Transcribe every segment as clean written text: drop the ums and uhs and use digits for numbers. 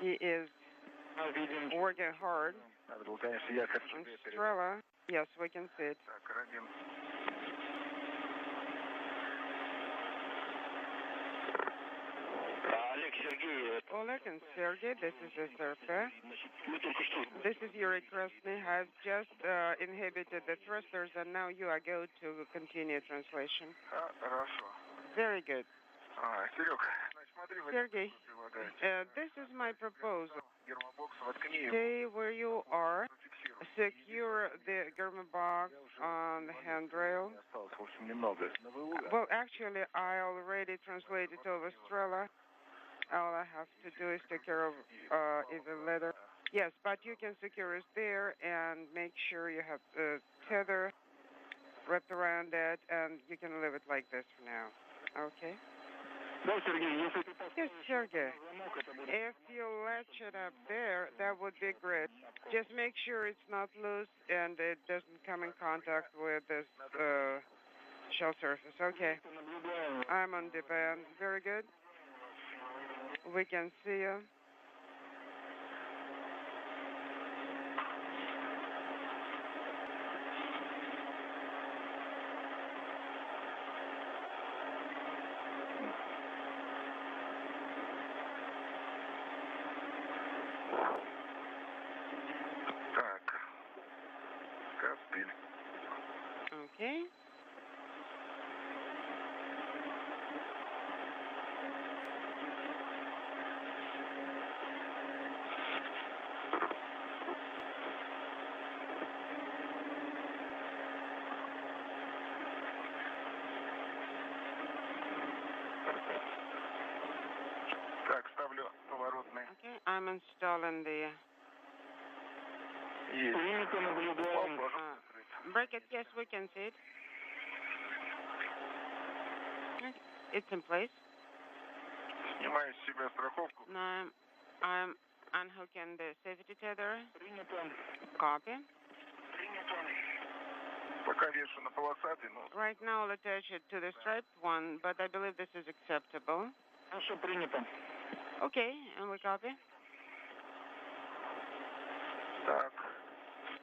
He is working hard. Strela, yes, we can see it. Oleg and Sergey, this is SRP. This is Yuri Krasny. I've just inhibited the thrusters, and now you are going to continue translation. Very good. Sergey, this is my proposal. Stay where you are. Secure the German box on the handrail. Well, actually, I already translated over Strela. All I have to do is take care of even later. Yes, but you can secure it there and make sure you have a tether wrapped around it, and you can leave it like this for now. Okay? Yes, Sergey. If you latch it up there, that would be great. Just make sure it's not loose and it doesn't come in contact with this shell surface. Okay. I'm on the band. Very good. We can see you. Okay. Okay, I'm installing the... break it, yes, we can see it. Okay. It's in place. Now I'm unhooking the safety tether. Copy. Right now I'll attach it to the striped one, but I believe this is acceptable. Okay, and we copy.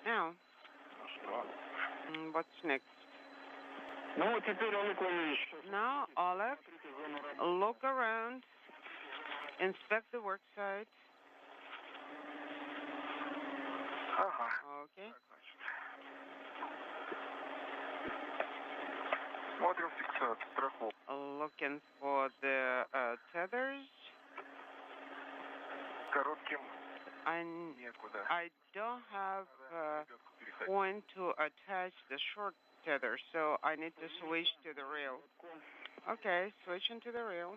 Now, what's next? Now, Oleg, look around, inspect the work site. Okay. Looking for the tethers. I don't have a point to attach the short tether, so I need to switch to the rail. Okay, switching to the rail.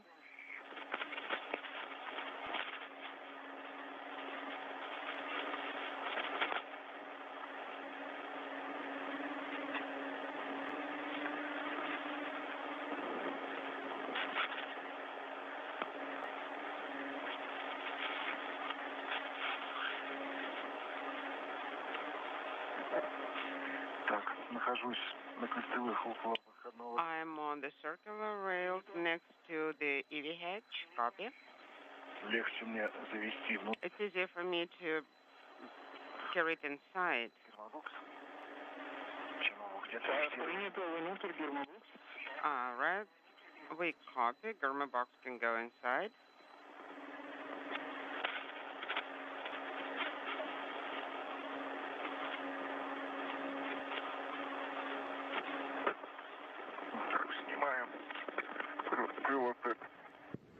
I'm on the circular rails next to the EV hatch. Copy. It's easier for me to carry it inside. All right. We copy. German box can go inside.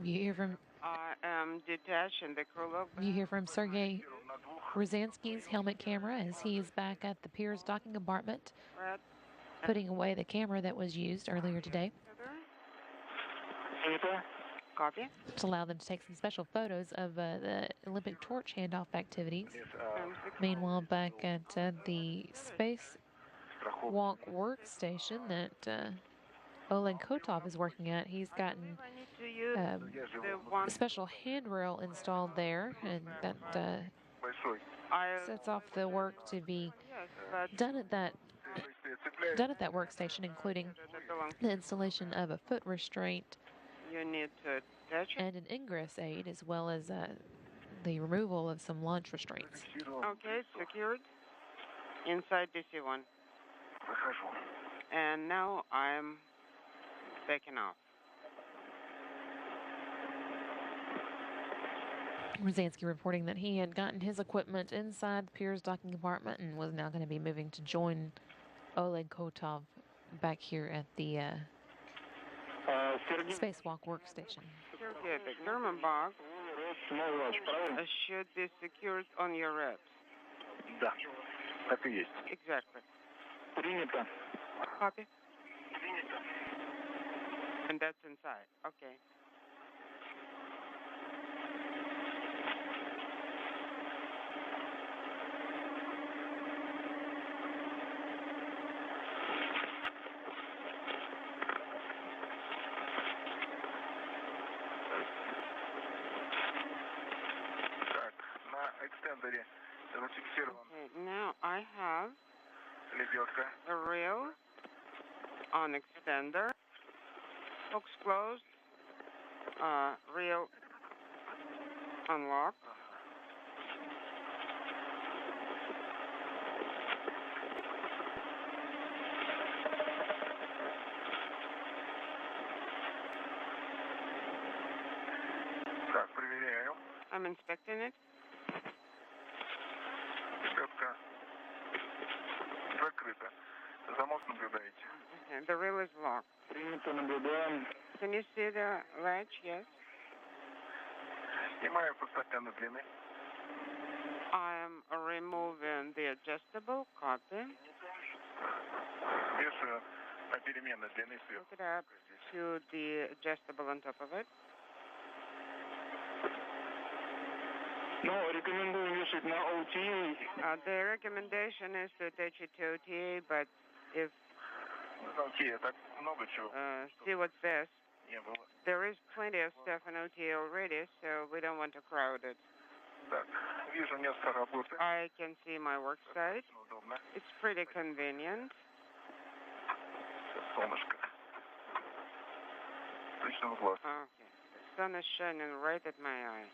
You hear from... I am detaching the crew lock. You hear from Sergey Rosansky's helmet camera as he's back at the Pier's docking compartment, putting away the camera that was used earlier today. Copy. To allow them to take some special photos of the Olympic torch handoff activities. Meanwhile, back at the spacewalk workstation that Oleg Kotov is working at, he's gotten a special handrail installed there, and that sets off the work to be done at that workstation, including the installation of a foot restraint You need to attach it. and an ingress aid, as well as the removal of some launch restraints. Okay, secured. Inside DC-1. And now I'm taking off. Rosansky reporting that he had gotten his equipment inside the Piers docking compartment and was now going to be moving to join Oleg Kotov back here at the spacewalk workstation. Sergey, the German box should be secured on your reps. Да, так и есть. Exactly. Принято. Copy. And that's inside. Okay. Экстендере зафиксирован. Okay, now I have Лебедка. a reel on extender. Hooks closed. Reel unlocked. Так, проверяю. I'm inspecting it. Лебедка закрыта. Замок наблюдаете? Okay, the reel is locked. Принято, наблюдаем. Can you see the latch? Yes. Снимаю постоянно длины. I am removing the adjustable. Copy. Вешаю на переменной длины сверху. Hook it up to the adjustable on top of it. Ну, рекомендую вешать на OTA. The recommendation is to attach it to OTA, but if OTA, так много чего see what's best. не было. There is plenty of stuff in OTA already, so we don't want to crowd it. Так, вижу место работы. I can see my work site. Удобно. It's pretty convenient. Солнышко. Точно в глаз. Okay. The sun is shining right at my eye.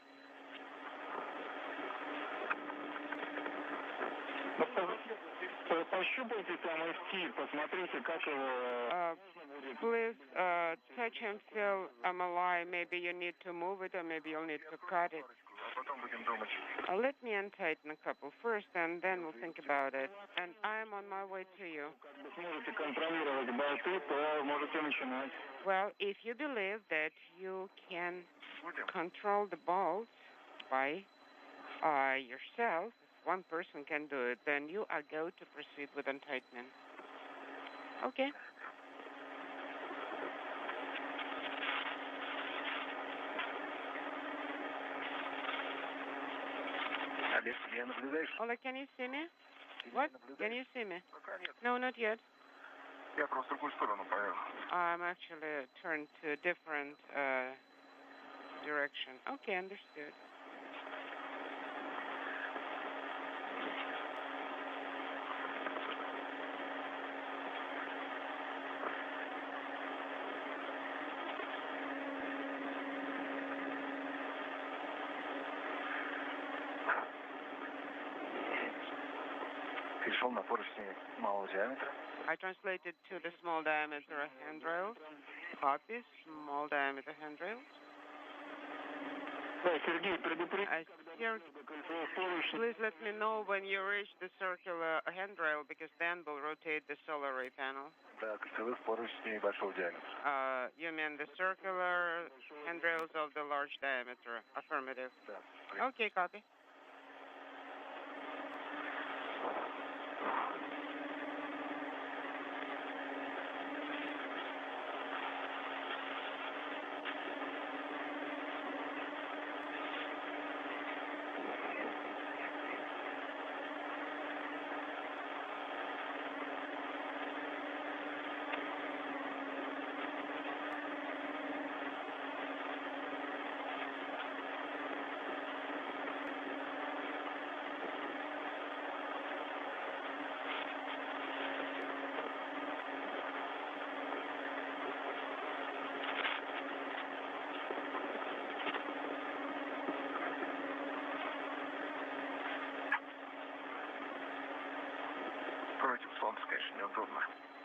Пощупайте там FT, посмотрите, как его... Please touch and feel MLI. Maybe you need to move it, or maybe you'll need to cut it. А потом будем думать. Let me untighten a couple first, and then we'll think about it. And I'm on my way to you. Сможете контролировать болты, то можете начинать. Well, if you believe that you can control the bolts by yourself, if one person can do it, then you are going to proceed with untightening. Okay. Олег, я наблюдаешь? Oleg, can you see me? What? Can you see me? Пока нет. No, not yet. Я просто в другую сторону поехал. I'm actually turned to a different direction. Okay, understood. Перешел на поручни малого диаметра. I translated to the small diameter handrails. Copy, small diameter handrails. Сергей, предупреди. Please let me know when you reach the circular handrail, because then we'll rotate the solar array panel. Да, кольцевых поручней большого диаметра. You mean the circular handrails of the large diameter? Affirmative. Да. Okay, copy.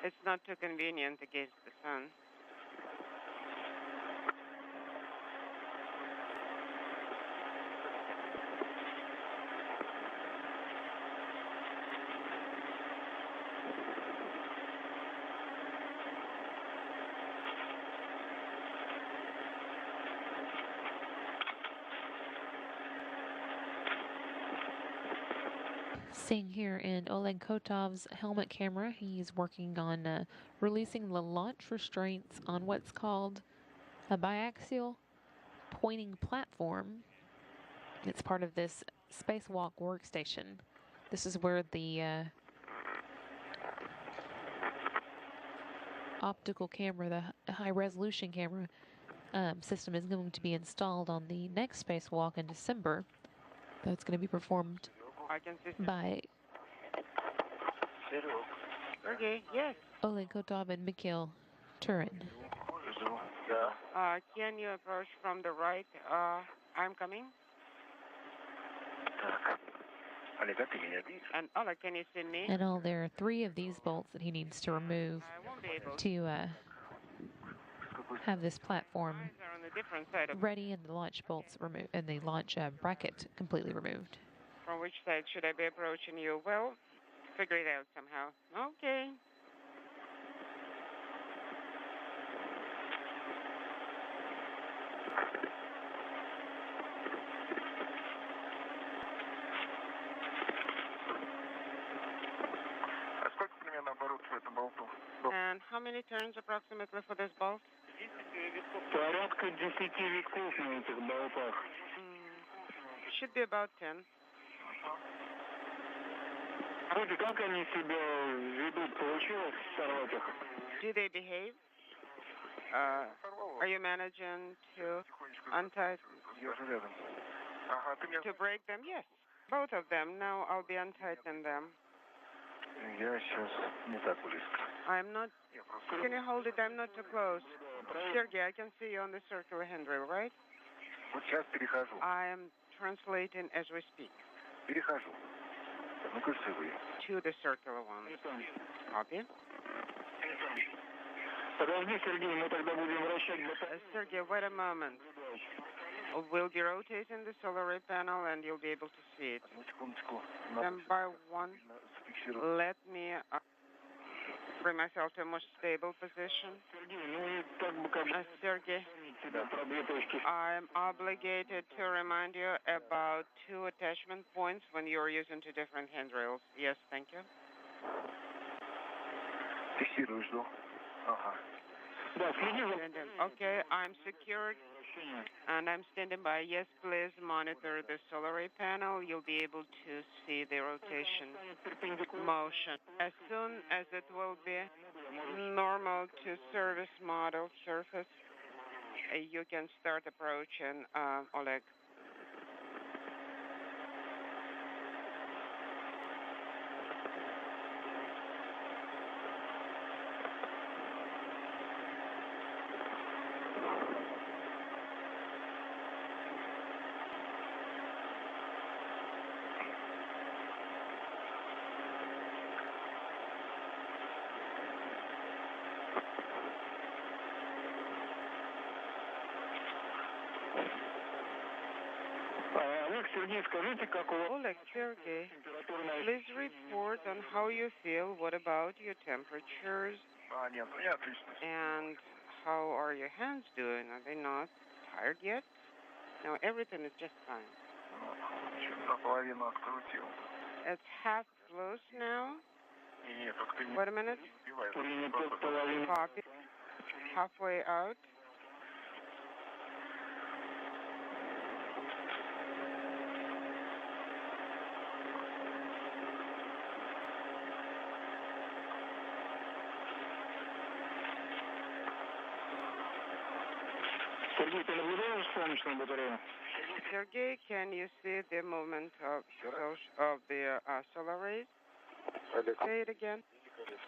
It's not too convenient against the sun. Seeing here in Oleg Kotov's helmet camera, he's working on releasing the launch restraints on what's called a biaxial pointing platform. It's part of this spacewalk workstation. This is where the optical camera, the high-resolution camera system is going to be installed on the next spacewalk in December. Though it's going to be performed by Yes. Oleg Kotov and Mikhail Turin. Can you approach from the right? I'm coming. And Oleg, can you see me? And all there are 3 of these bolts that he needs to remove to have this platform ready and the launch bolts removed and the launch bracket completely removed. From which side should I be approaching you? Well, figure it out somehow. Okay. And how many turns approximately for this bolt? Should be about 10. Do they behave? Are you managing to untighten? To break them? Yes. Both of them. Now I'll be untightening them. I'm not. Can you hold it? I'm not too close. Sergey, I can see you on the circular handrail, right? I am translating as we speak. To the circular one. Copy. Sergey, wait a moment. We'll be rotating the solar array panel and you'll be able to see it. Then by one, let me bring myself to a more stable position. Sergey, I'm obligated to remind you about 2 attachment points when you're using 2 different handrails. Yes, thank you. Okay, I'm secured and I'm standing by. Yes, please monitor the solar array panel. You'll be able to see the rotation motion. As soon as it will be normal to service model surface, you can start approaching Oleg. Oleg, Sergey, please report on how you feel. What about your temperatures? And how are your hands doing? Are they not tired yet? No, everything is just fine. It's half close now. Wait a minute. Copy. Halfway out. Sergey, can you see the movement of the solar rays? Say it again.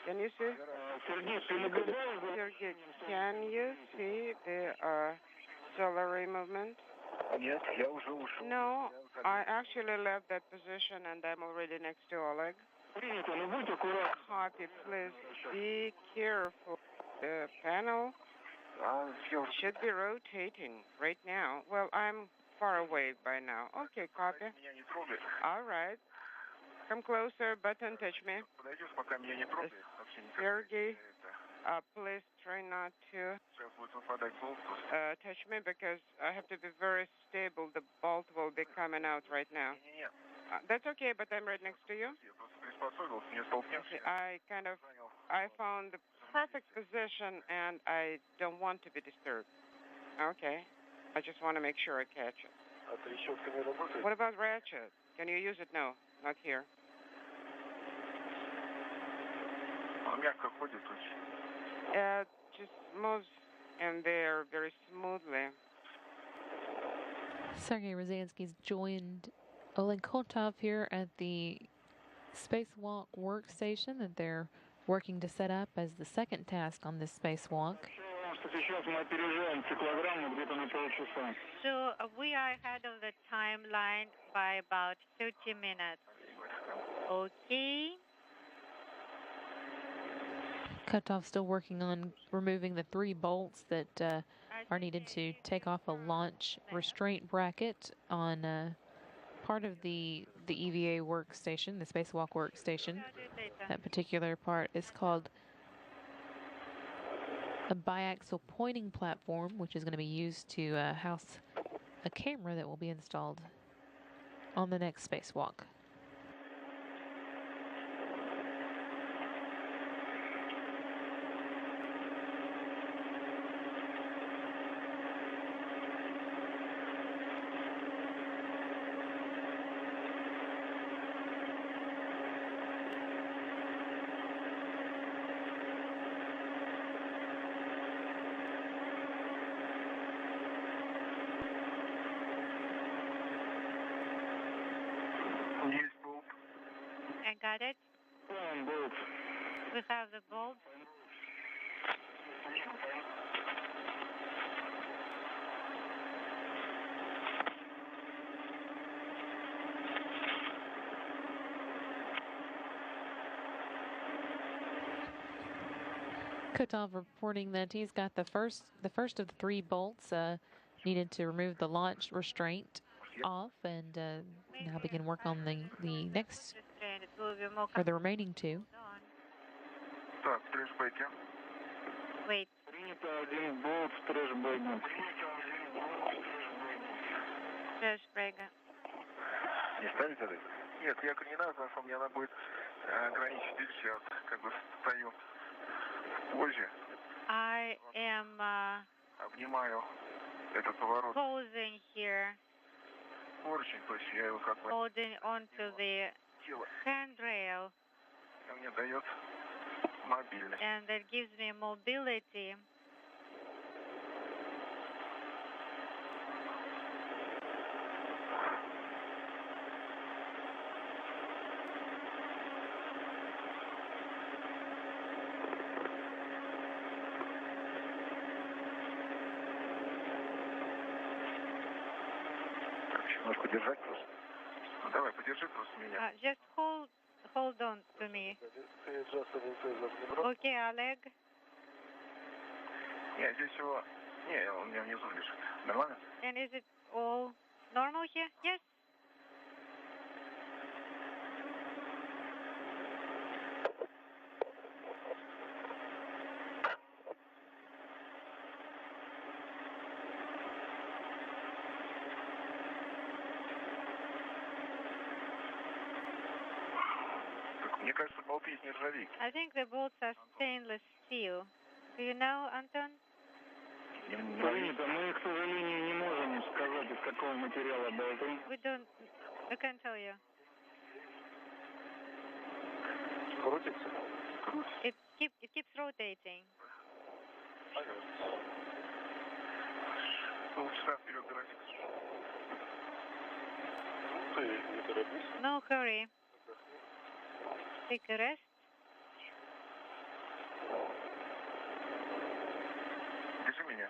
Can you see? Sergey, can you see the solar ray movement? No, I actually left that position and I'm already next to Oleg. Copy, please be careful. The panel should be rotating right now. Well, I'm far away by now. Okay, copy. All right. Come closer, button, touch me. Sergey, please try not to touch me because I have to be very stable. The bolt will be coming out right now. That's okay, but I'm right next to you. I found the perfect position, and I don't want to be disturbed. Okay. I just want to make sure I catch it. What about ratchet? Can you use it? No, not here. It just moves in there very smoothly. Sergei Rosansky's joined Oleg Kotov here at the spacewalk workstation that they're working to set up as the second task on this spacewalk. So we are ahead of the timeline by about 30 minutes. Okay. Kotov's still working on removing the 3 bolts that are needed to take off a launch restraint bracket on part of the EVA workstation, the spacewalk workstation. That particular part is called a biaxial pointing platform, which is going to be used to house a camera that will be installed on the next spacewalk. I got it. We have the bolt. Kotov reporting that he's got the first of the 3 bolts needed to remove the launch restraint off, and now begin work on the next, or the remaining 2. Wait. Не ставить это? Нет, якорь не надо, потому что мне надо будет ограничить. Видишь, я как бы стою позже. I am Обнимаю этот поворот. posing here, Поручень, то есть я его как бы holding onto the handrail, мне дает мобильность. and that gives me mobility. Немножко держать просто. Ну давай, подержи просто меня. Just hold on to me. Okay, Oleg. Нет, здесь всего... Не, он у меня внизу лежит. Нормально? And is it all normal here? Yes. Мне кажется, болты из нержавейки. I think the bolts are stainless steel. Do you know, Anton? Извините, мы, к сожалению, не можем сказать, из какого материала болты. I can't tell you. Крутится? It keeps rotating. Полчаса вперед торопиться. Ты не торопись. No hurry. Take a rest. Держи меня.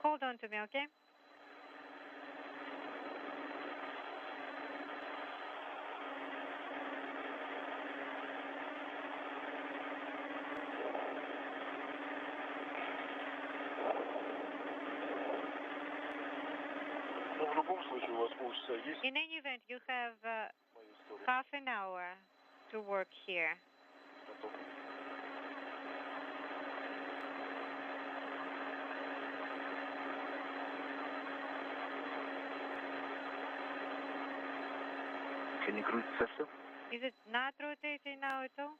Hold on to me, okay? In any event, you have half an hour to work here. Не крутится все? Is it not rotating now at all?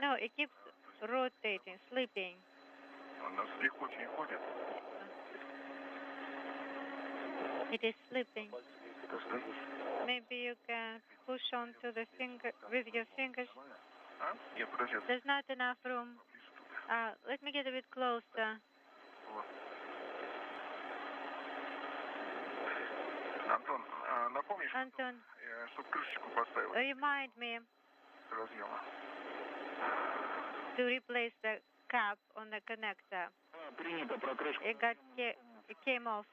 No, it keeps rotating, sleeping. Она легко не ходит. It is sleeping. Maybe you can push onto the finger with your fingers. Нет, подожди. There's not enough room. Let me get a bit closer. Антон, напомнишь, Anton, чтобы крышечку поставил remind me разъема? to replace the cap on the connector. Принято про крышку. It came off.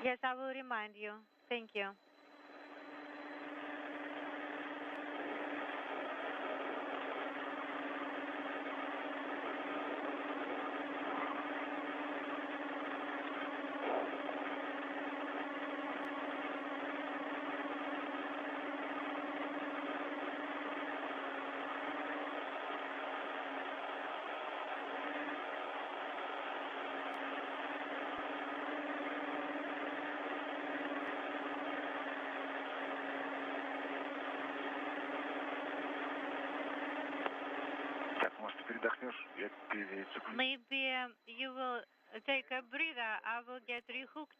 Yes, I will remind you. Thank you. Maybe you will take a breather. I will get rehooked.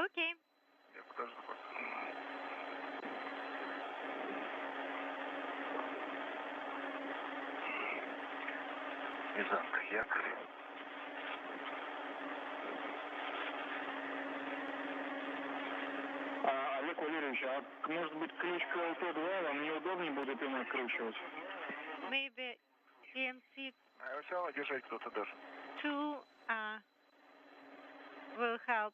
Okay. Мизанка, якорь. Олег Валерьевич, а может быть ключ к ЛТ-2 вам неудобнее будет им откручивать? Maybe CMC А все равно держать кто-то даже. 2 will help.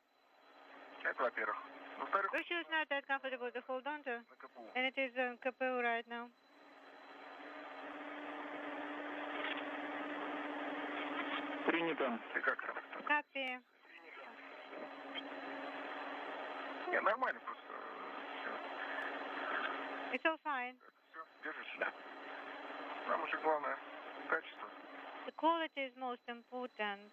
Это во-первых. Во-вторых, Which is not that comfortable to hold on to. на КПУ. And it is on KPU right now. Принято. Ты как там? Copy. Не, нормально просто. It's all fine. Все, держишь? Да. Нам уже главное качество. The quality is most important.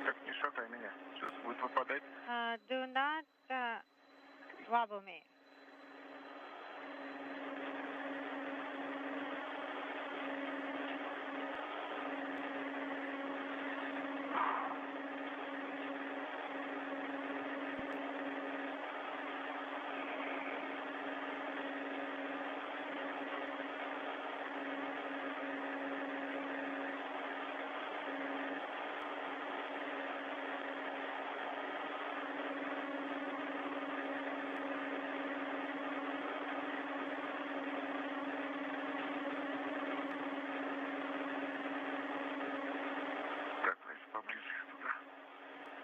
Так не шатай меня. Сейчас будет выпадать. Do not wobble me. Так, значит, поближе туда.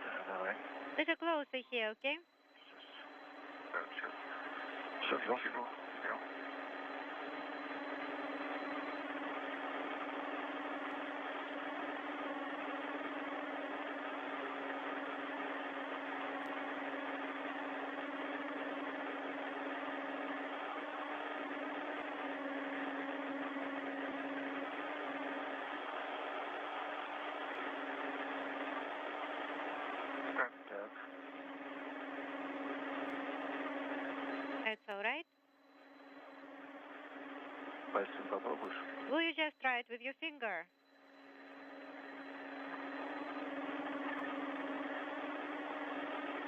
Да, давай. Little closer here, okay? Так, сейчас. Все, спасибо. Все. Так, так. That's all right. Пальцем попробуешь? Will you just try it with your finger?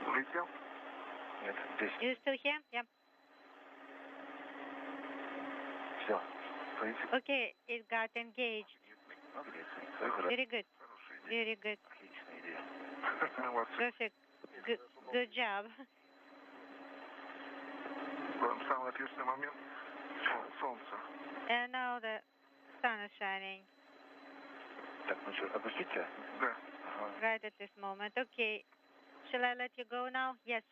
Улетел? Нет, здесь. You still here? Yeah. Все. Полетел. Okay, it got engaged. Ну, греется. Хорошо. Very good. Хорошая идея. Very good. Отличная идея. Вот. Perfect. Good job. Самый ответственный момент. Солнце. And now the sun is shining. Так, ну что, отпустите? Да. Ага. right at this moment. Okay. Shall I let you go now? Yes.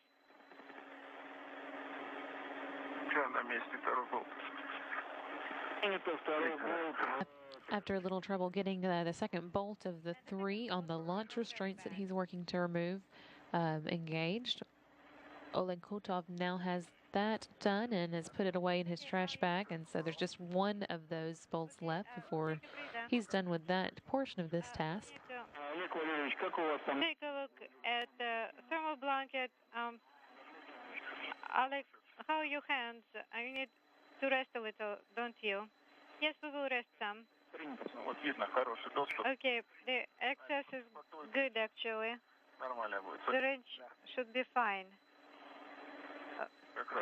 Все, на месте второй болт. Это второй болт. After a little trouble getting the second bolt of the 3 on the launch restraints that he's working to remove engaged, Oleg Kotov now has that done and has put it away in his trash bag, and so there's just one of those bolts left before he's done with that portion of this task. Take a look at the thermal blanket. Alex, how are your hands? I need to rest a little, don't you? Yes, we will rest some. Вот видно, хороший доступ. Okay, the access is good actually. Нормально будет. The range should be fine.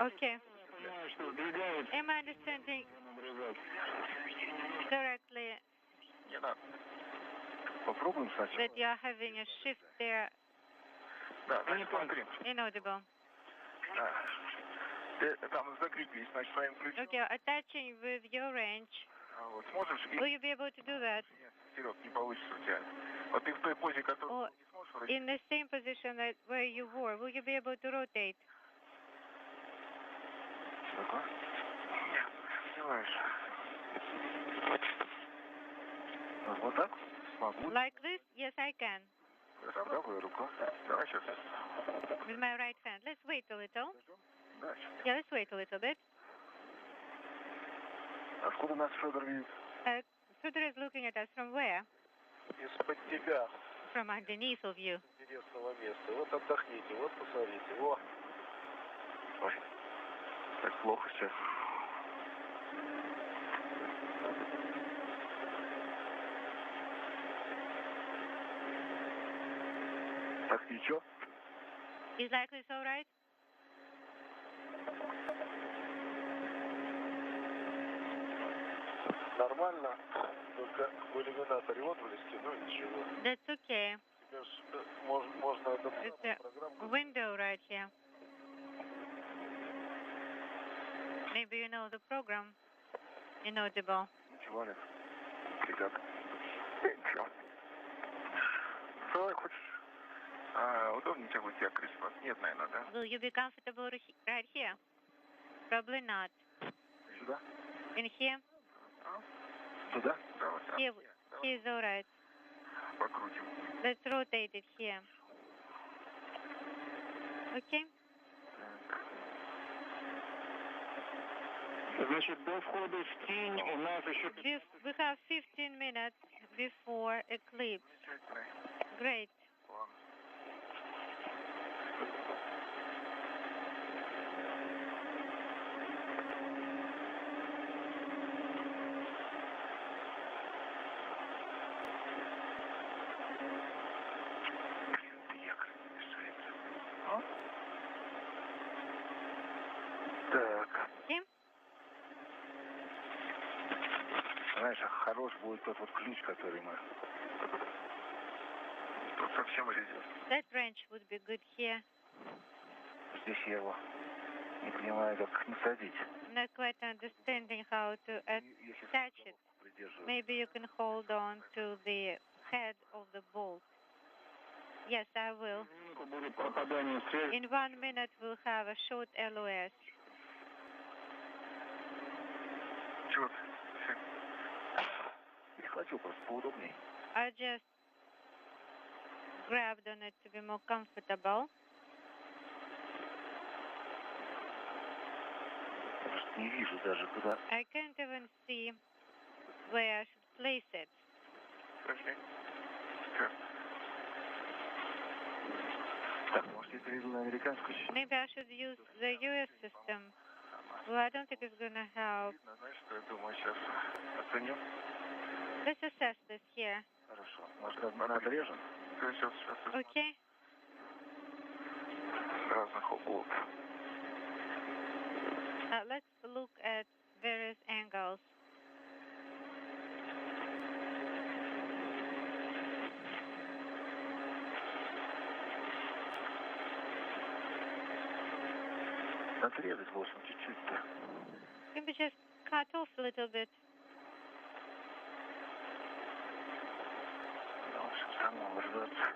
Okay. Am I understanding correctly Не надо. Попробуем сначала. that you are having a shift there? Да, значит, смотри. Inaudible. Ты там закрепись, значит, своим ключом. Okay, attaching with your range. Вот сможешь? Will you be able to do that? Нет, Серег, не получится у тебя. Вот ты в той позе, которую Or не сможешь вроде. in the same position that where you were, will you be able to rotate? Ага. Нет, сделаешь. Вот так? Могу. Like this? Yes, I can. Правая рука. Давай сейчас. With my right hand. Let's wait a little. Да. Yeah, let's wait a little bit. Откуда нас Федор видит? Fedor is looking at us from where? Из-под тебя. From underneath of you. Интересного места. Вот отдохните, вот посмотрите. Во. Ой. Так плохо сейчас. Так, ничего? Is like this all right? Нормально. Только в иллюминаторе вот вылезти, ну ничего. That's okay. Тебе ж, можно эту It's a программку. window right here. Maybe you know the program. Inaudible. Ничего нет. Ребят. Ничего. Что хочешь? Удобнее тебе будет я кресло? Нет, наверное, да? Will you be comfortable right here? Probably not. Сюда? In here? Туда? Давай. Here is all right. Покрутим. Let's rotate it here. Okay? Значит, до входа в тень у нас еще... We have 15 minutes before eclipse. Great. Так. Okay? Знаешь, хорош будет тот вот ключ, который мы... Тут совсем резерв. That wrench would be good here. Здесь я его не понимаю, как насадить. I'm not quite understanding how to attach it. Maybe you can hold on to the head of the bolt. Yes, I will. In 1 minute, we'll have a short LOS. Чего ты? Перехватил просто поудобнее. I just grabbed on it to be more comfortable. Просто не вижу даже куда. I can't even see where I should place it. Подожди. Все. Так, может, я перейду на американскую систему? Maybe I should use the US system. Well, I don't think it's going to help. Знаешь, что я думаю, сейчас оценю? Let's assess this here. Хорошо. Может, надрежем? Сейчас. Okay? С разных углов. Let's look at various angles. Отрезать, в общем, чуть-чуть-то. Maybe just cut off a little bit. Да, в общем, самому рвется.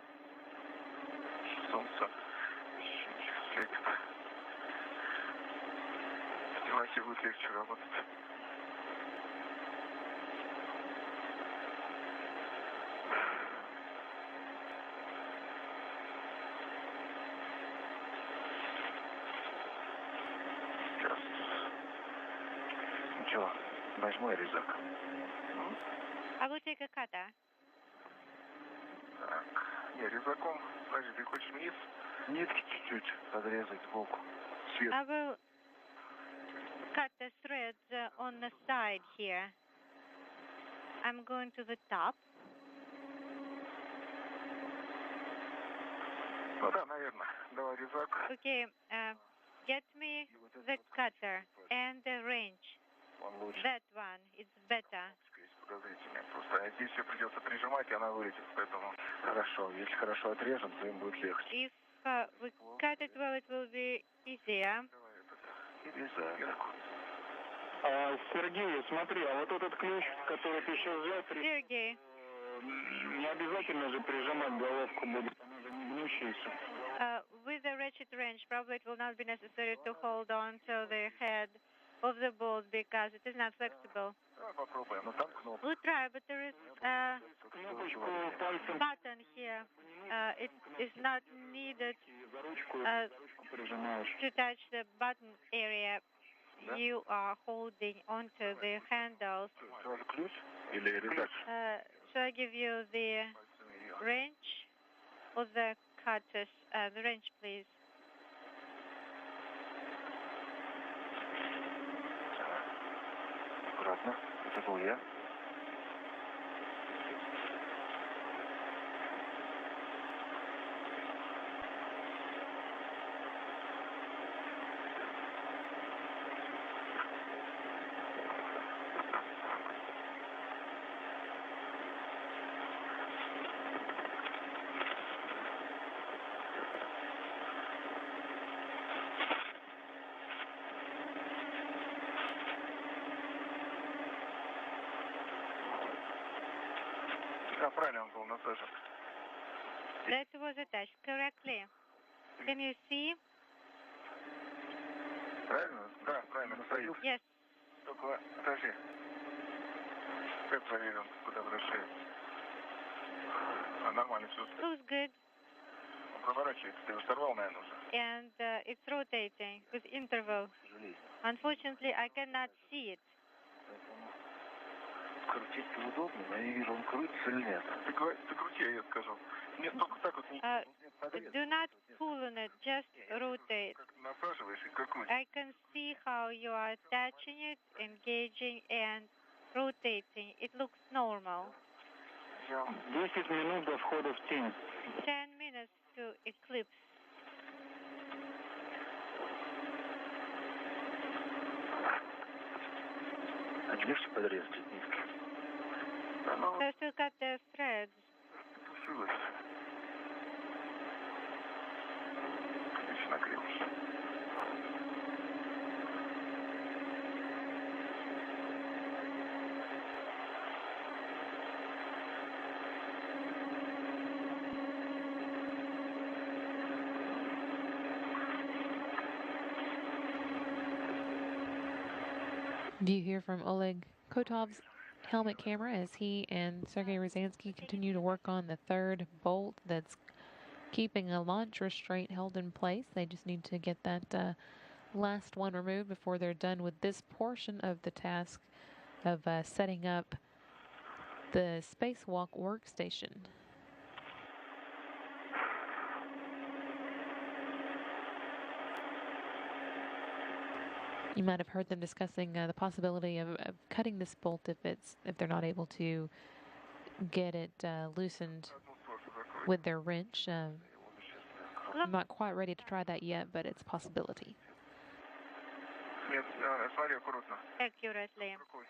легче работать. Сейчас. Ничего, возьму я резак. I will take a cutter. Так, я резаком. Подожди, ты хочешь вниз? Нитки чуть-чуть подрезать сбоку. Свет. I will cut the threads on the side here. I'm going to the top. Ну да, наверное. Давай резак. Okay, get me the cutter and the wrench. Он лучше. That one, it's better. Подозрительная. Просто здесь все придется прижимать, и она вылетит. Поэтому хорошо. Если хорошо отрежем, то им будет легче. If we cut it well, it will be easier. Резак. Сергей, смотри, а вот этот ключ, который ты сейчас взял, Sergey, не обязательно же прижимать головку будет, она же не гнущаяся. with the ratchet wrench, probably it will not be necessary to hold on to the head of the bolt because it is not flexible. Давай попробуем. Но там кнопка. We'll try, but there is a Кнопочку пальцем button here. It is not needed за ручку прижимаешь. to touch the button area. You are holding onto the handles. Сразу ключ или резак? Shall I give you the wrench or the cutters? The wrench, please. Аккуратно. Это был я. Да, правильно он был насажен. That was attached correctly. Can you see? Правильно? Да, правильно, насадил. Yes. Только, подожди. Как проверим, куда вращается? А, нормально все. Looks good. Он проворачивается. Ты его сорвал, наверное, уже. And it's rotating with interval. Unfortunately, I cannot see it. Крутить-то удобно, но я не вижу, он крутится или нет. Ты крути, я ей скажу. Нет, только так вот не... Do not pull on it, just rotate. Как насаживаешь и как крутишь. I can see how you are attaching it, engaging, and rotating. It looks normal. 10 минут до входа в тень. 10 minutes to eclipse. А не можешь подрезать нитки? First to cut the threads. Тушилась. Ключ нагрелся. View here from Oleg Kotov's helmet camera as he and Sergei Ryazanskiy continue to work on the third bolt that's keeping a launch restraint held in place. They just need to get that last one removed before they're done with this portion of the task of setting up the spacewalk workstation. You might have heard them discussing the possibility of cutting this bolt if they're not able to get it loosened with their wrench. I'm not quite ready to try that yet, but it's a possibility. Нет, смотри, аккуратно. Accurately. Рукой.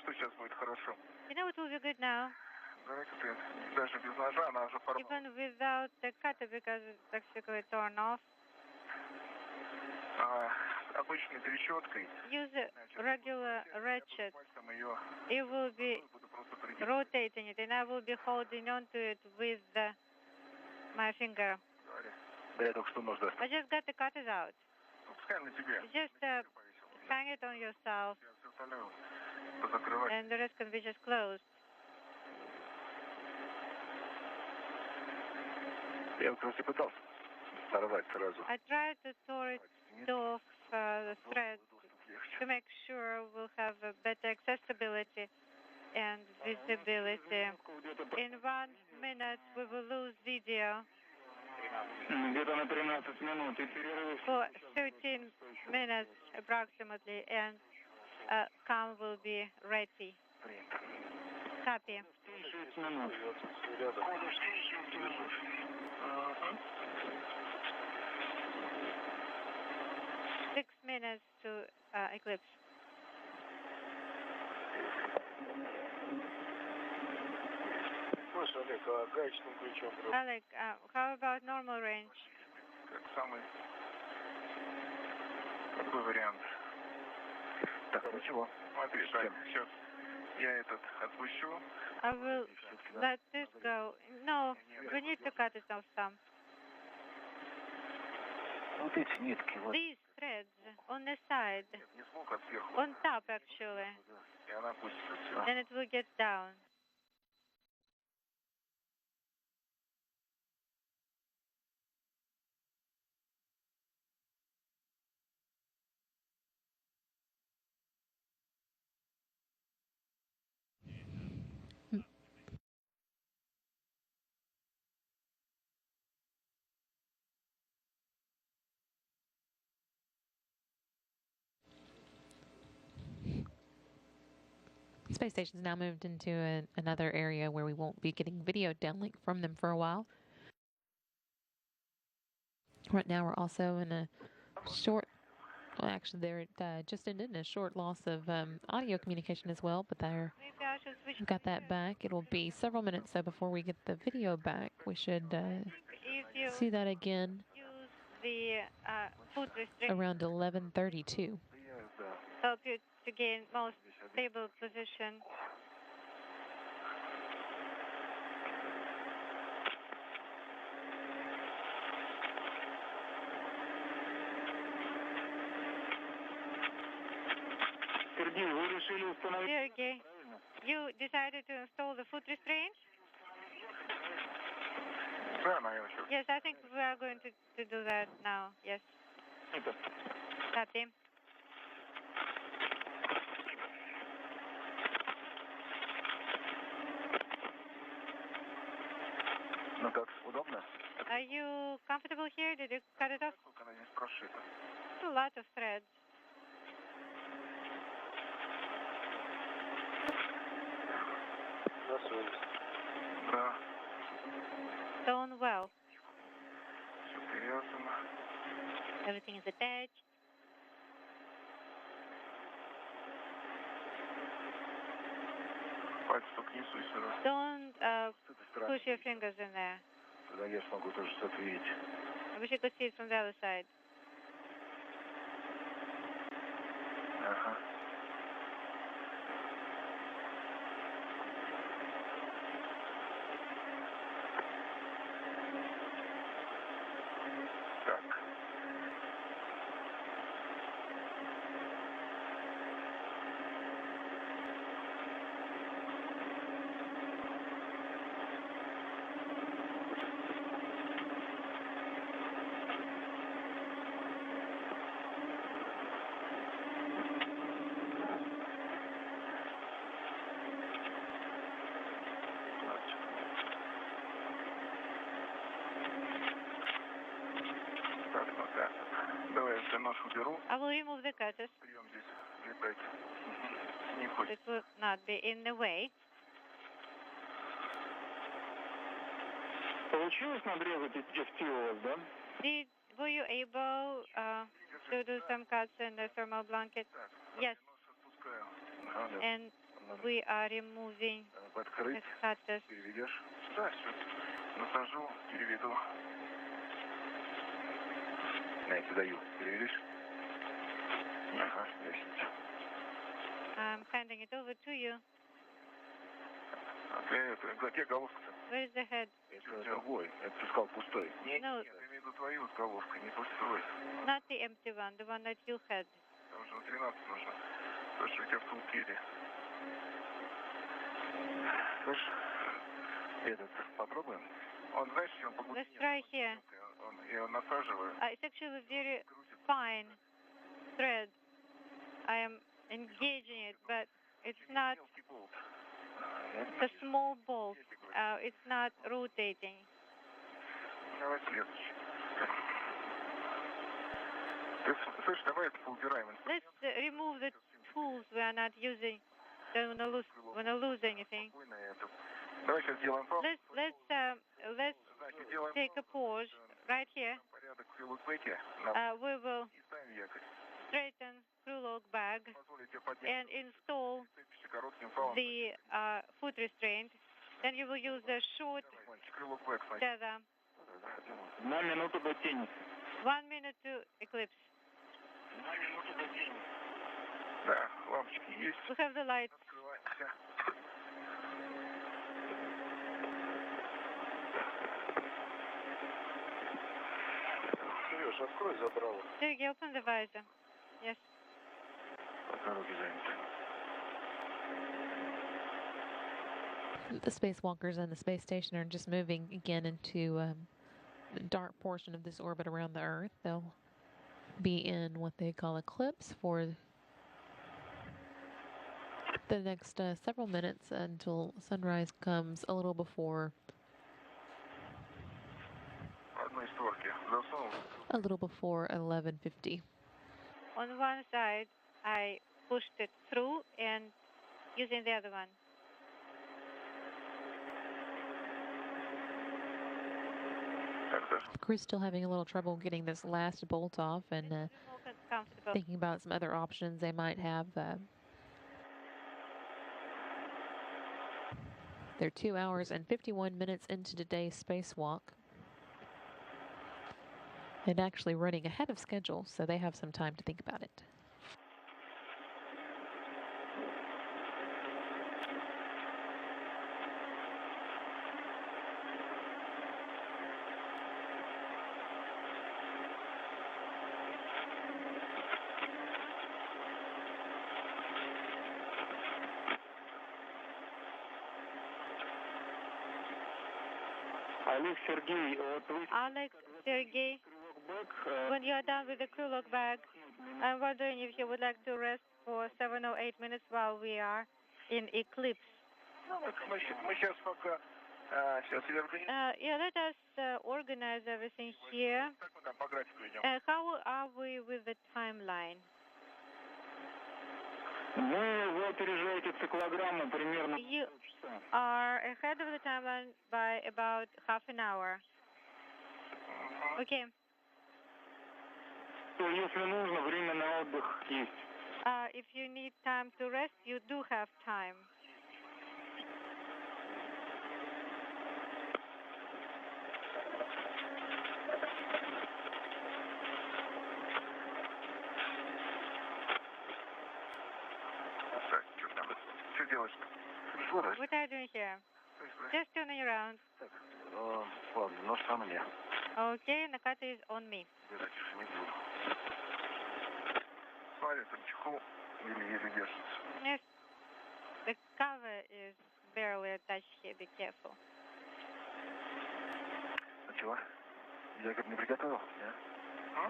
что сейчас будет хорошо? You know what will be good now? Давайте ты даже без ножа, она уже порвала. Even without the cutter because it's basically torn off. Обычной трещоткой. Use a regular ratchet. Пальцем ее It will be буду просто придерживать. rotating it, and I will be holding on to it with my finger. Да, я только что нож достал. I just got the cutters out. Пускай на тебе. Just hang it on yourself, Я все остальное позакрывать. and the rest can be just closed. Я как раз и пытался сорвать сразу. I tried to tear it off the thread to make sure we'll have a better accessibility and visibility. In 1 minute, we will lose video. Где-то на 13 минут. И перерыв. For 13 minutes approximately, and CAM will be ready. Copy. 6 минут. 6 minutes to eclipse. Слушай, Олег, а гаечным ключом? Alec, how about normal range? Как самый такой вариант. Так, ничего. Смотри, так, сейчас я этот отпущу. I will let this go. No, we need to cut it off some. Вот эти нитки, вот. These threads on the side, Нет, не смог, а сверху. on top actually, И она опустится все. then it will get down. Space station's now moved into another area where we won't be getting video downlink from them for a while. Right now, we're also in a short. Well, actually, they're just ended in a short loss of audio communication as well, but Maybe I should switch. we've got that back. It'll be several minutes though before we get the video back. We should If you see that again use the foot restriction, around 11:32. help you to gain most stable position. Сергей, вы решили установить... Sergey, you decided to install the foot restraint? Да, наверное, еще. Yes, I think we are going to do that now. Yes. Это. Copy. Ну как, удобно? Are you comfortable here? Did you cut it off? Сколько она здесь прошита? It's a lot of threads. На совесть. Да, Sewn well. все привязано. Everything is attached. Пальцы только не суй сюда. Don't С этой стороны. push your fingers in there. Тогда я смогу тоже что-то видеть. I wish you could see it from the other side. Ага. Так. Так, пока. Давай я этот нож уберу. I will remove the cutters. Прием здесь летать. Не хочет. It will not be in the way. Получилось надрезать FT у вас, да? Were you able to do some cuts in the thermal blanket? Так, Yes. нож отпускаю. Ага, да. And we are removing the cutters. Переведешь? Да, все. Насажу, переведу. На, тебе даю. Переведешь? Ага, ясно. I'm handing it over to you. Где головка-то? Where is the head? Это другой. Это ты сказал пустой. Нет, No. нет, я имею в виду твою вот головку, не пустой. Not the empty one, the one that you had. Там же 13 нужно. То, что у тебя в тулпире. Слышь, этот, попробуем? Он, знаешь, он по глубине. Let's try here. Я его насаживаю. It's actually a very fine thread. I am engaging it, but it's not the small bolt. It's not rotating. Давай следующий. Слышь, давай это поубираем. Let's remove the tools we are not using. Don't want to lose anything. Давай сейчас сделаем паузу. Let's take a pause right here. Порядок в крылок-бэке. We will И ставим якорь. straighten crew lock bag Позволь тебе поднять. and install Цепишься коротким фалом. the foot restraint. Then you will use the short Крылок-бэк сначала. tether. 1 минута до тени. 1 minute to eclipse. 1 минута до тени. Да, лампочки есть. We have the lights. Открываемся. Сереж, открой забрало. Sergey, open the visor. Yes. Дороги заняты. The spacewalkers and the space station are just moving again into the dark portion of this orbit around the Earth. They'll be in what they call eclipse for the next several minutes until sunrise comes a little before Одной створки. Засунул. a little before 11:50. On one side, I pushed it through and using the other one. The crew's still having a little trouble getting this last bolt off and More comfortable. thinking about some other options they might have. They're 2 hours and 51 minutes into today's spacewalk. And actually running ahead of schedule, so they have some time to think about it. Alex, Sergey, вот вы... Alex, Sergey, when you are done with the crew lock bag, I'm wondering if you would like to rest for 7 or 8 minutes while we are in eclipse. Мы сейчас пока... Сейчас я организую. Yeah, let us organize everything here. Как мы там по графику идем? How are we with the timeline? Вы опережаете циклограмму примерно You полчаса. are ahead of the timeline by about half an hour. Okay. То если нужно, время на отдых есть. If you need time to rest, you do have time. Так, что там? Что делаешь? Что дальше? What are you doing here? Just turning around. Так, ладно, нож на мне. Okay, Nakata is on me. Убирать уже не буду. Смотри, там чехол еле-еле держится. Yes, the cover is barely attached here. Be careful. А чего? Я как не приготовил, да?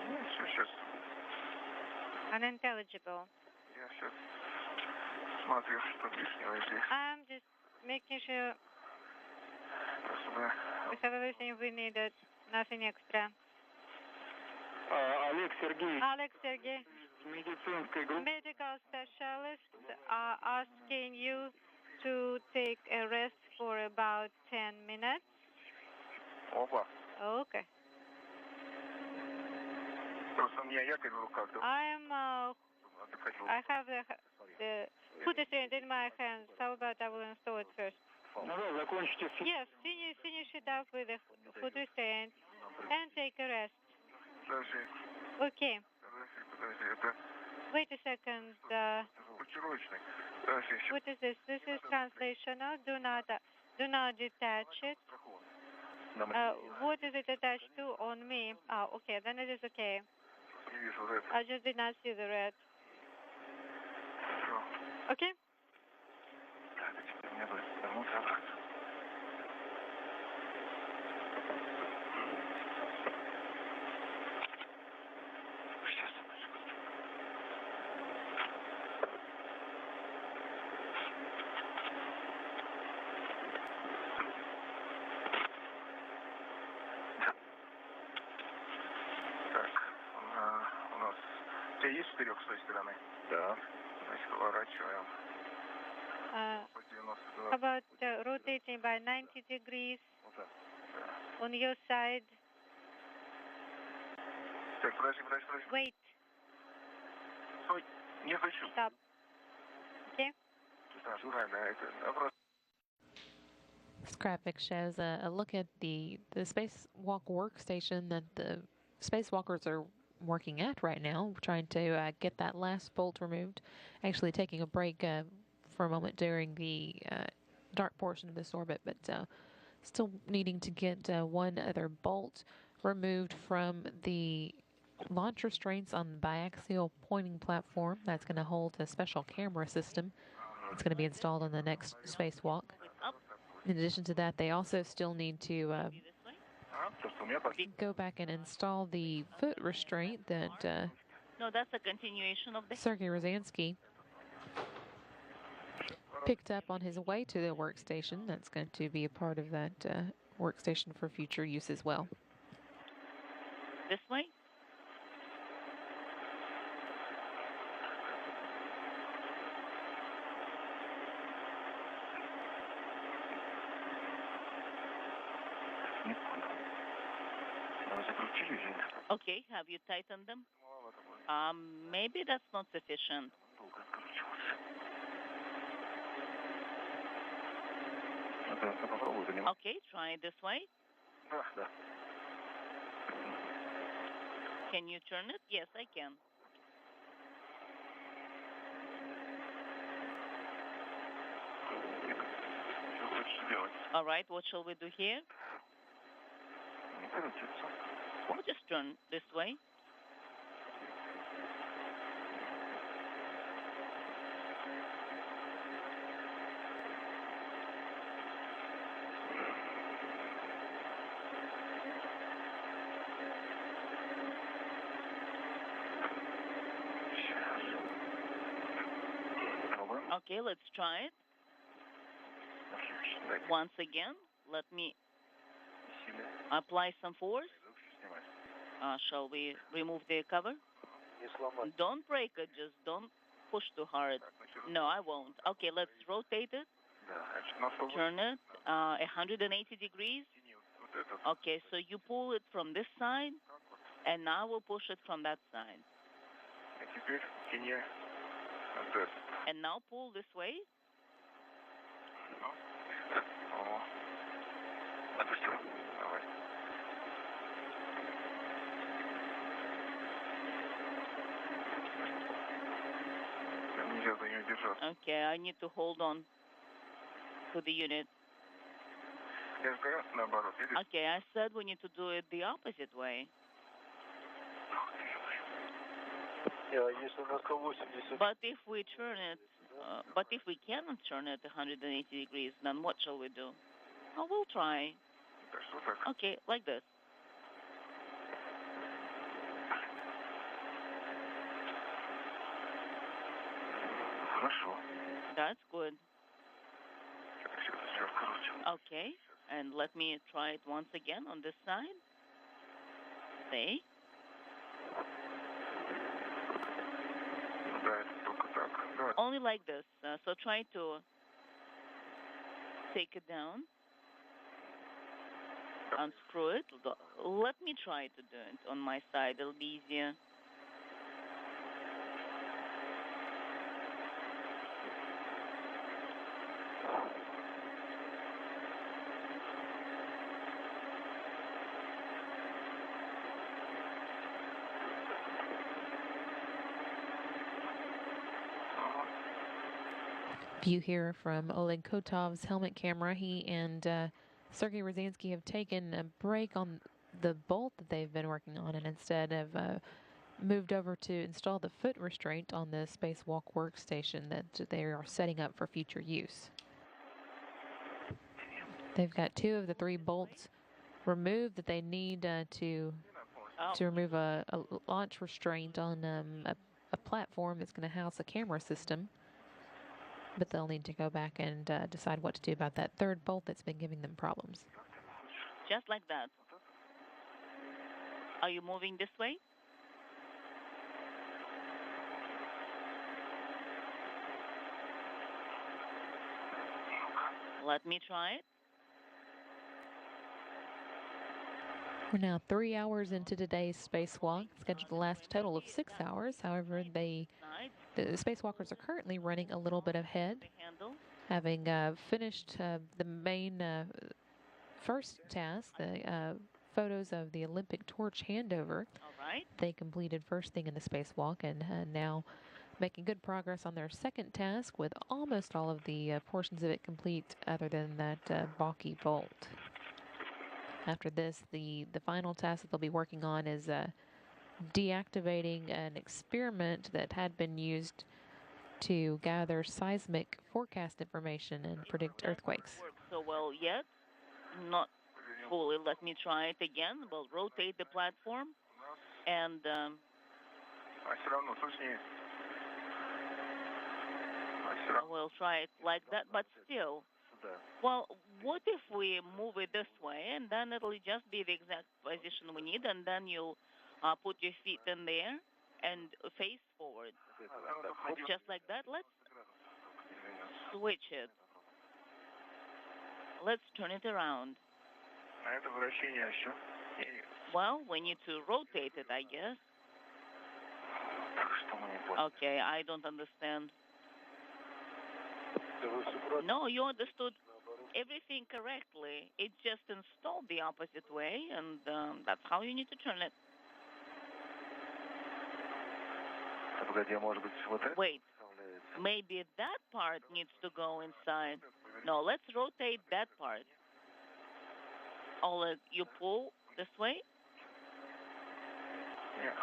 Ну, сейчас. Unintelligible. Я сейчас смотрю, что лишнего здесь. I'm just making sure Просто we have everything we needed. Nothing extra. Олег, Сергей, Alex, Sergey, медицинской группы. medical specialists are asking you to take a rest for about 10 minutes. Опа. Okay. Просто у меня якорь в руках. I am. Отходил. I have the Put it in my hands. How about I will install it first? Ну да, закончите. Yes, finish it up with the foot restraint and take a rest. Подожди, Okay. подожди, это Wait a second. блокировочный. Подожди, сейчас. What is this? This is translational. Do not detach it. What is it attached to? On me. Oh, okay. Then it is okay. Не вижу вот это. I just did not see the red. Всё. Okay. Так, теперь мне бы вернуться обратно. Сейчас, секунду. Так, у нас... У тебя есть вперед с той стороны? Да. Значит, поворачиваем. По 90 About rotating by 90 degrees Вот так. Да. on your side. Так, подожди. Wait. Стой. Не хочу. Stop. Okay. Да, да, это наоборот. This graphic shows a look at the spacewalk workstation that the spacewalkers are working at right now, trying to get that last bolt removed. Actually taking a break for a moment during the dark portion of this orbit, but still needing to get one other bolt removed from the launch restraints on the biaxial pointing platform. That's going to hold a special camera system. It's going to be installed on the next spacewalk. In addition to that, they also still need to go back and install the foot restraint that No, that's a continuation of the... Sergei Rosansky picked up on his way to the workstation. That's going to be a part of that workstation for future use as well. This way? Okay, have you tightened them? Maybe that's not sufficient. Okay, try it this way. Can you turn it? Yes, I can. All right, what shall we do here? We'll just turn this way. Okay, let's try it. Once again, let me apply some force. Shall we remove the cover? Don't break it, just don't push too hard. No, I won't. Okay, let's rotate it. Turn it 180 degrees. Okay, so you pull it from this side, and now we'll push it from that side. And now pull this way. Okay, I need to hold on to the unit. Okay, I said we need to do it the opposite way. But if we turn it, but if we cannot turn it 180 degrees, then what shall we do? Oh, we'll try. Okay, like this. That's good. Okay, and let me try it once again on this side. See? Only like this. So try to take it down. Unscrew it. Let me try to do it on my side. It'll be easier. view here from Oleg Kotov's helmet camera. He and Sergei Rosansky have taken a break on the bolt that they've been working on and instead have moved over to install the foot restraint on the spacewalk workstation that they are setting up for future use. They've got 2 of the 3 bolts removed that they need to remove a launch restraint on a platform that's going to house a camera system. But they'll need to go back and decide what to do about that 3rd bolt that's been giving them problems. Just like that. Are you moving this way? Let me try it. We're now 3 hours into today's spacewalk, scheduled to last a total of 6 hours. However, the spacewalkers are currently running a little bit ahead, having finished the main first task, the photos of the Olympic torch handover. They completed first thing in the spacewalk and now making good progress on their second task with almost all of the portions of it complete other than that balky bolt. After this, the final task that they'll be working on is deactivating an experiment that had been used to gather seismic forecast information and predict earthquakes. Work so well yet, not fully. Let me try it again. We'll rotate the platform and we'll try it like that, but still. Well, what if we move it this way and then it'll just be the exact position we need and then you'll put your feet in there and face forward. Just like that. Let's switch it. Let's turn it around. Well, we need to rotate it, I guess. Okay, I don't understand. No, you understood everything correctly. It just installed the opposite way, and that's how you need to turn it. Wait, maybe that part needs to go inside. No, let's rotate that part. Oleg, you pull this way?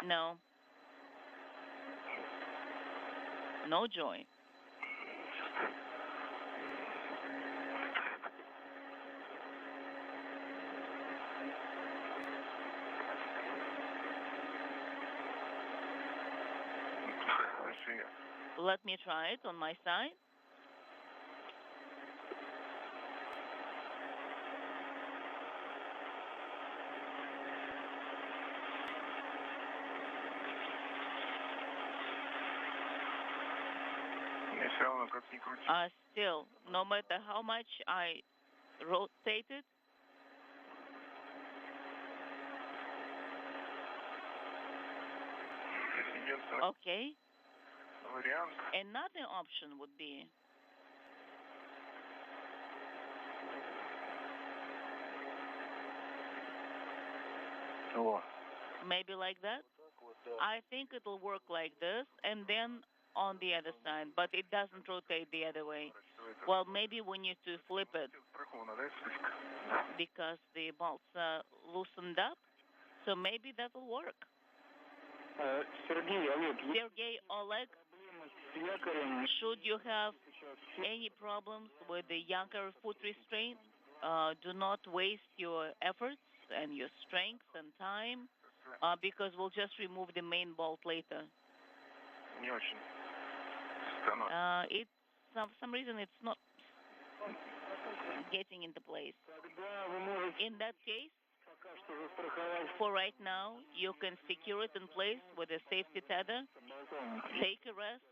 No. No joy. Let me try it on my side. Still, no matter how much I rotate it, okay. Another option would be maybe like that. I think it'll work like this, and then on the other side, but it doesn't rotate the other way. Well, maybe we need to flip it because the bolts are loosened up, so maybe that'll work. Sergey, Oleg, should you have any problems with the Yankar foot restraint, do not waste your efforts and your strength and time because we'll just remove the main bolt later. It's for some reason it's not getting into place. In that case, for right now, you can secure it in place with a safety tether, take a rest,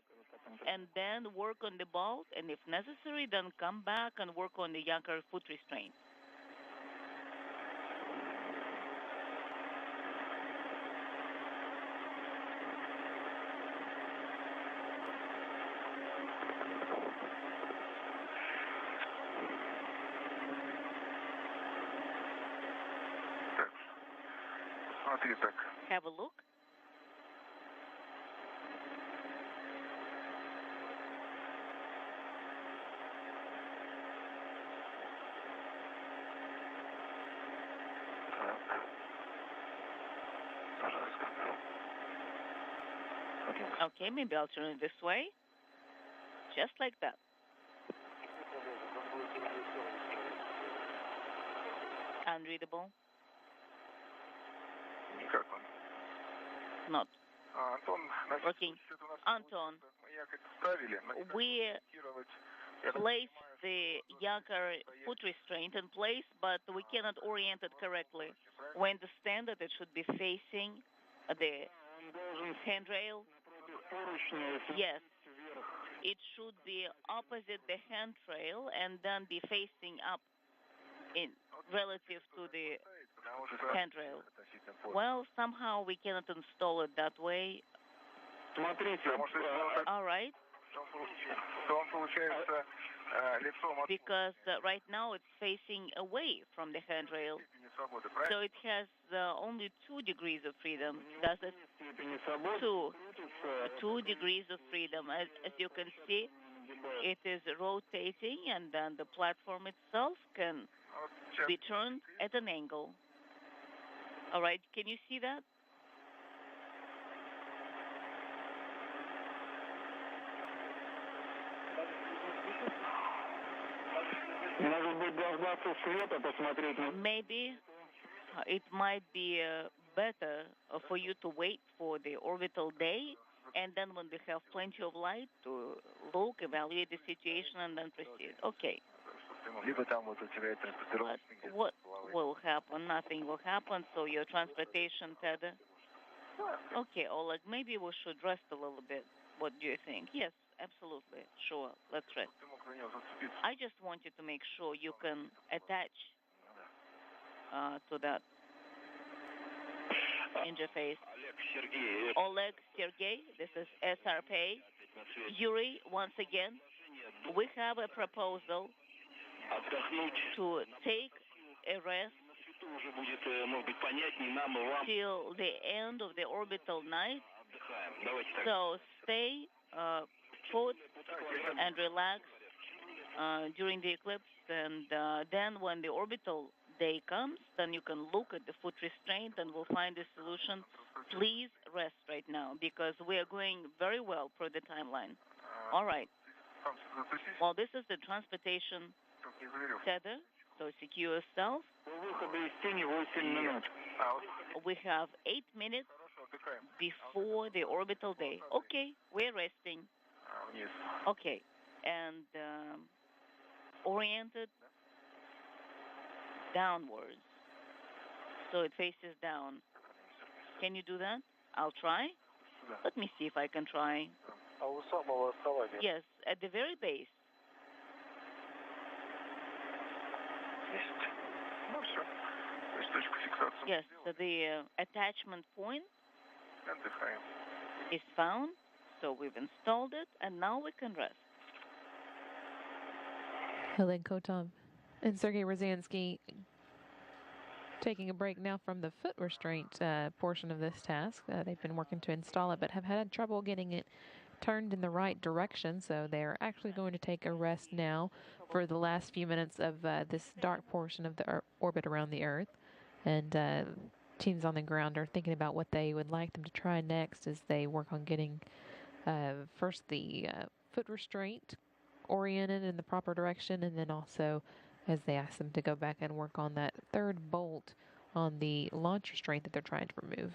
and then work on the bolt, and if necessary, then come back and work on the Yankar foot restraint. Have a look. Okay, maybe I'll turn it this way. Just like that. Unreadable. Not working. Anton, we placed the Yakar foot restraint in place, but we cannot orient it correctly. We understand that it should be facing the handrail. Yes, it should be opposite the handrail and then be facing up in relative to the handrail. Well, somehow we cannot install it that way. All right. Because right now it's facing away from the handrail. So it has only 2 degrees of freedom. Does it? 2 degrees of freedom. As you can see, it is rotating, and then the platform itself can be turned at an angle. All right, can you see that? Maybe it might be better for you to wait for the orbital day, and then when we have plenty of light to look, evaluate the situation, and then proceed. Okay. What will happen? Nothing will happen, so your transportation tether. Okay, Oleg, maybe we should rest a little bit. What do you think? Yes, absolutely. Sure, let's rest. I just wanted to make sure you can attach to that interface. Oleg, Sergey, this is SRP. Yuri, once again, we have a proposal to take a rest till the end of the orbital night. So stay put and relax during the eclipse, and then when the orbital day comes, then you can look at the foot restraint and we'll find a solution. Please rest right now because we are going very well per the timeline. All right. Well, this is the transportation tether, so secure yourself. We have 8 minutes before the orbital day. Okay, we're resting. Okay, and oriented downwards, so it faces down. Can you do that? I'll try. Let me see if I can try. Yes, at the very base. Yes, so the attachment point is found, so we've installed it, and now we can rest. Helen Kotov and Sergei Rosansky taking a break now from the foot restraint portion of this task. They've been working to install it, but have had trouble getting it turned in the right direction, so they're actually going to take a rest now for the last few minutes of this dark portion of the orbit around the Earth. And teams on the ground are thinking about what they would like them to try next as they work on getting first the foot restraint oriented in the proper direction, and then also as they ask them to go back and work on that third bolt on the launch restraint that they're trying to remove.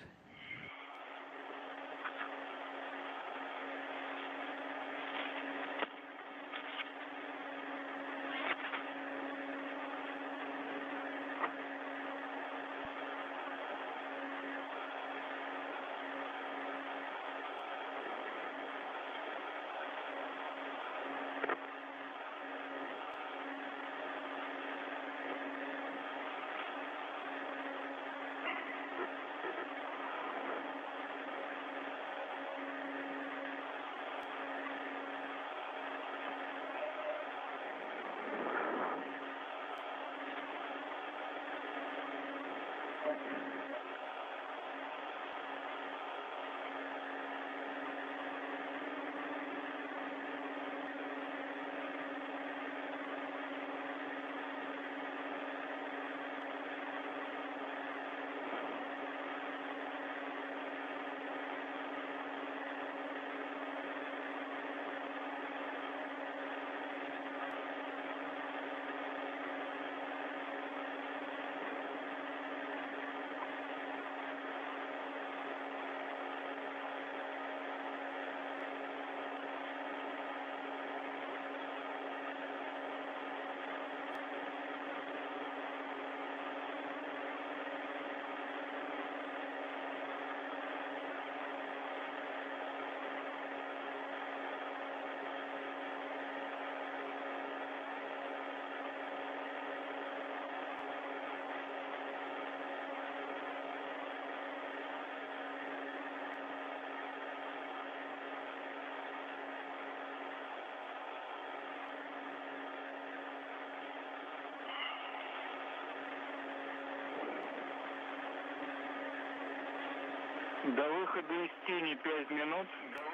До выхода из тени 5 минут.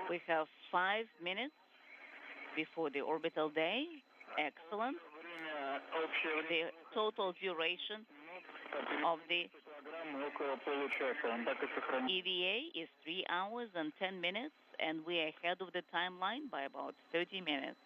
We have 5 minutes before the orbital day. Excellent. Время, общее The total duration of the около получаса. Он так и сохранится. EVA is 3 hours and 10 minutes, and we're ahead of the timeline by about 30 minutes.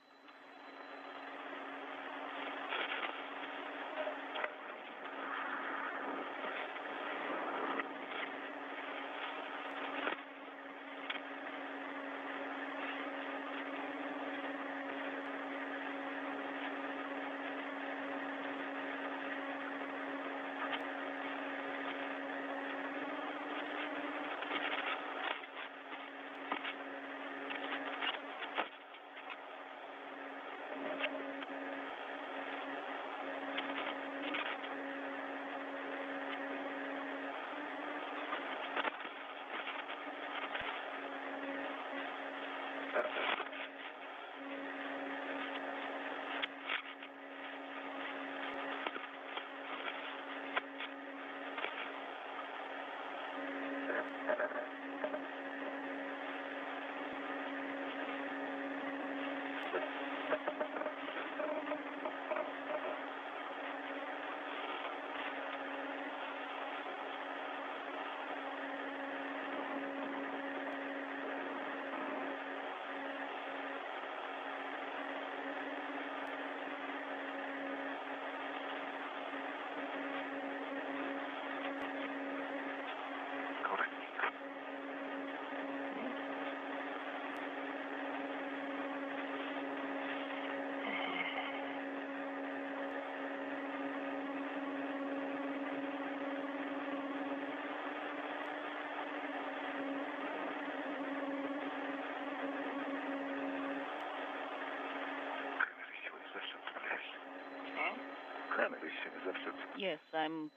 Yes, I'm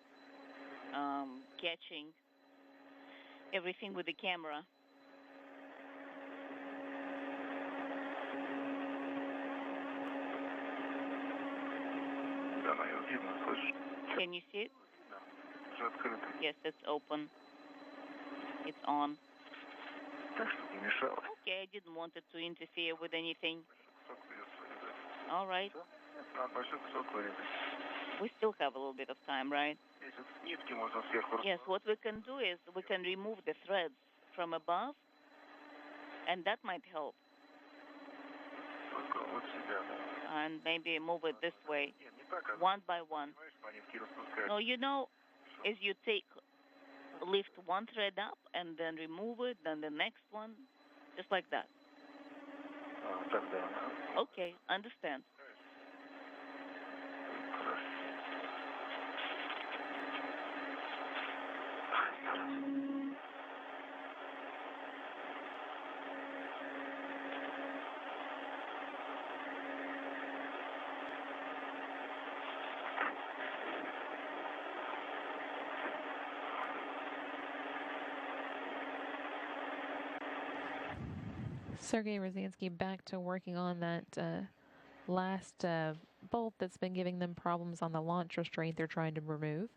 catching everything with the camera. Can you see it? Yes, it's open. It's on. Okay, I didn't want it to interfere with anything. All right. We still have a little bit of time, right? Yes, what we can do is we can remove the threads from above, and that might help. And maybe move it this way, one by one. No, you know, as you lift one thread up and then remove it, then the next one, just like that. Okay, understand. Sergei Rosansky back to working on that last bolt that's been giving them problems on the launch restraint they're trying to remove.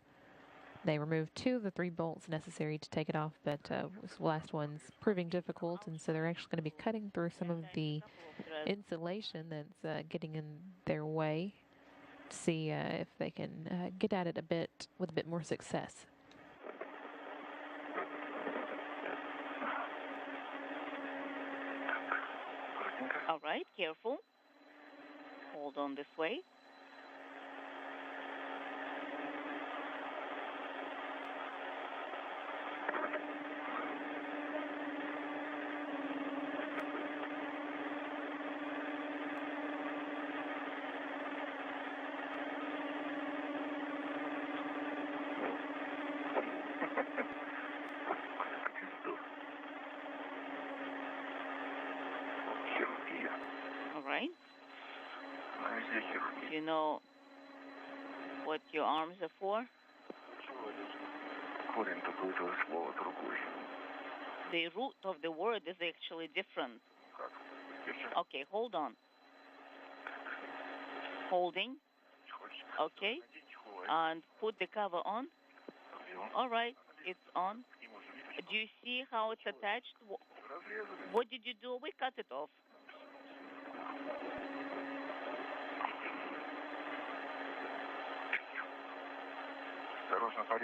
They removed 2 of the 3 bolts necessary to take it off, but this last one's proving difficult, and so they're actually going to be cutting through some of the insulation that's getting in their way to see if they can get at it with a bit more success. All right, careful. Hold on this way. Right? Do you know what your arms are for? The root of the word is actually different. Okay, hold on. Holding. Okay. And put the cover on. All right, it's on. Do you see how it's attached? What did you do? We cut it off.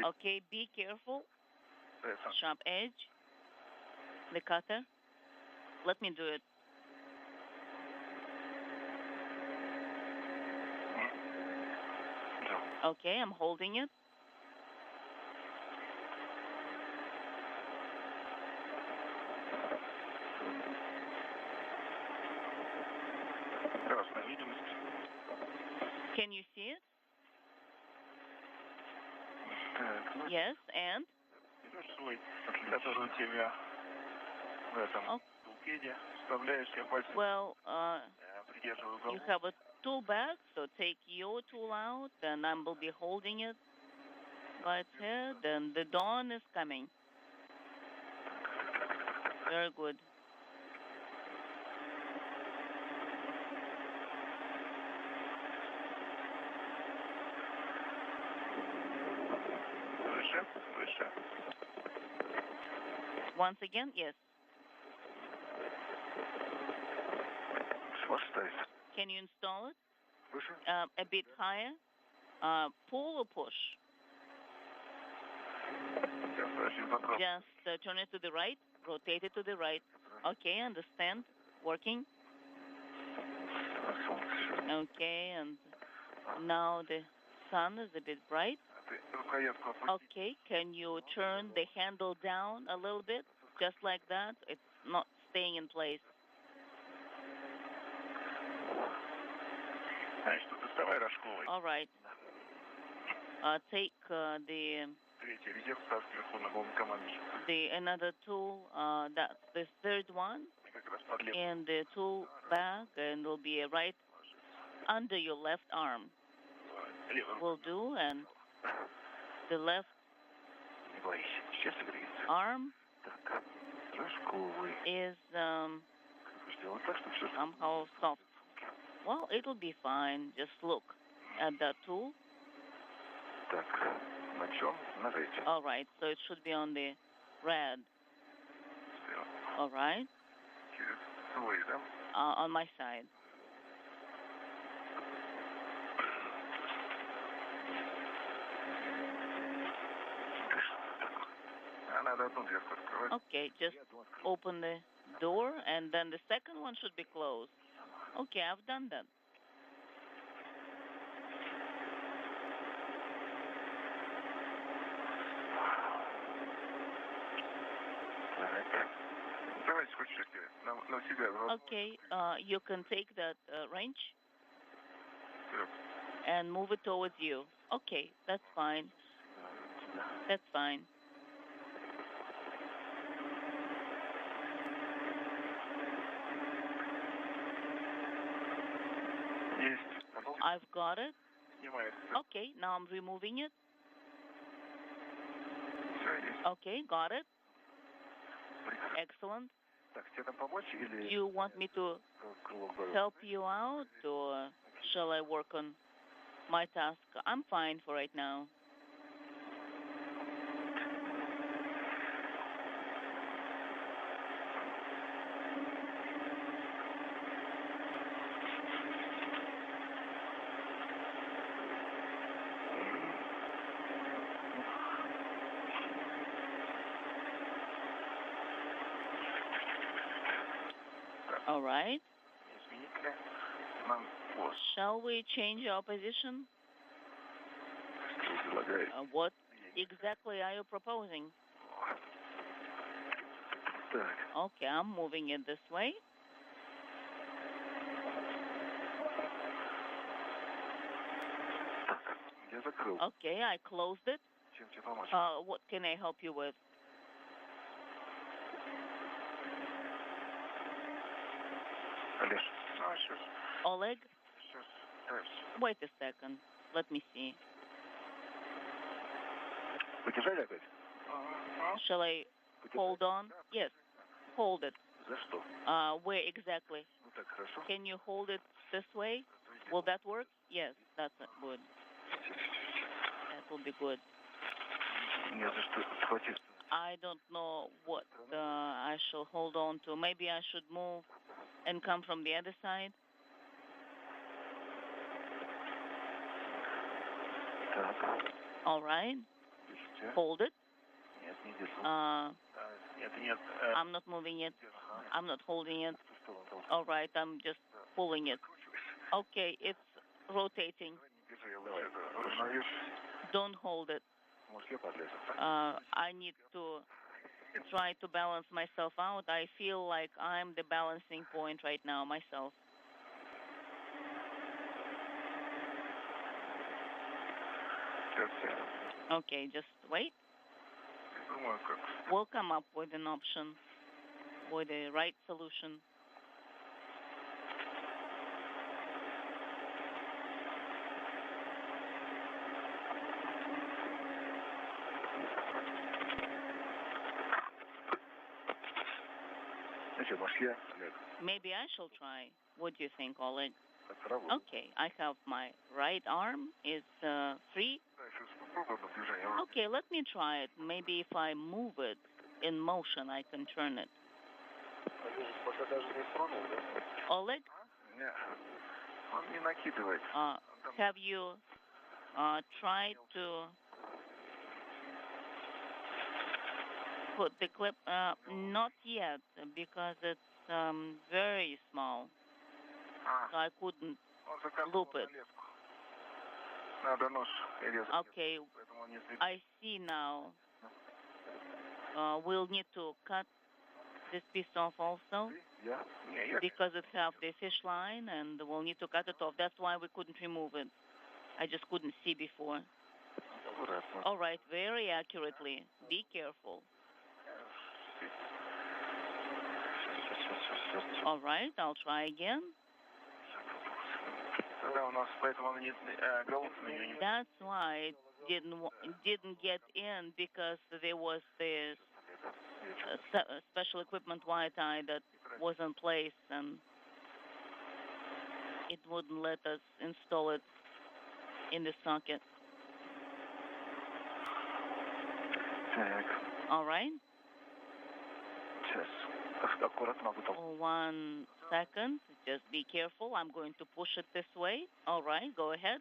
Okay, be careful. Sharp edge. The cutter. Let me do it. Okay, I'm holding it. Can you see it? Yes, and? Well, you have a tool bag, so take your tool out, and I will be holding it by its head, and the dawn is coming. Very good. Once again, yes. Can you install it? A bit higher. Pull or push? Just turn it to the right, rotate it to the right. Okay, understand. Working. Okay, and now the sun is a bit bright. Okay, can you turn the handle down a little bit? Just like that? It's not staying in place. All right. Take the another tool, that's the third one, in the tool bag, and will be right under your left arm. Will do, and the left arm is somehow soft. Well, it'll be fine. Just look at that tool. All right, so it should be on the red. All right. On my side. Okay, just open the door, and then the second one should be closed. Okay, I've done that. Okay, you can take that wrench and move it towards you. Okay, that's fine. That's fine. I've got it. Okay, now I'm removing it. Okay, got it. Excellent. Do you want me to help you out, or shall I work on my task? I'm fine for right now. All right. Shall we change our position? What exactly are you proposing? Okay, I'm moving it this way. Okay, I closed it. What can I help you with? Oleg? Wait a second. Let me see. Shall I hold on? Yes, hold it. Where exactly? Can you hold it this way? Will that work? Yes, that's good. That will be good. I don't know what I shall hold on to. Maybe I should move and come from the other side. All right. Hold it. I'm not moving it. I'm not holding it. All right, I'm just pulling it. Okay, it's rotating. Don't hold it. I need to try to balance myself out. I feel like I'm the balancing point right now myself. Okay, just wait. We'll come up with an option, with the right solution. Maybe I shall try. What do you think, Oleg? Okay, I have my right arm is free. Okay, let me try it. Maybe if I move it in motion, I can turn it. Oleg? Have you tried to put the clip? Not yet, because it's very small. So I couldn't loop it. Okay, I see now. We'll need to cut this piece off also, because it have the fish line, and we'll need to cut it off. That's why we couldn't remove it. I just couldn't see before. All right, very accurately. Be careful. All right, I'll try again. That's why it didn't get in, because there was this special equipment wire tie that was in place, and it wouldn't let us install it in the socket. All right. 1 second. Just be careful. I'm going to push it this way. All right, go ahead.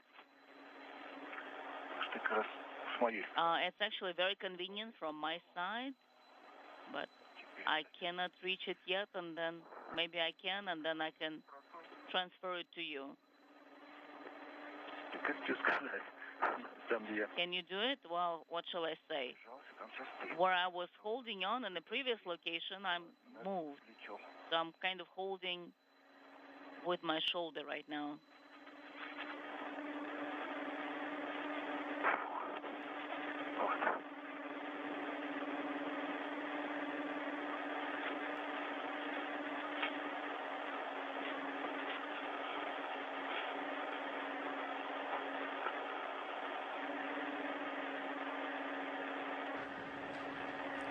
It's actually very convenient from my side, but I cannot reach it yet, and then maybe I can, and then I can transfer it to you. Can you do it? Well, what shall I say? Where I was holding on in the previous location, I'm moved. So I'm kind of holding with my shoulder right now.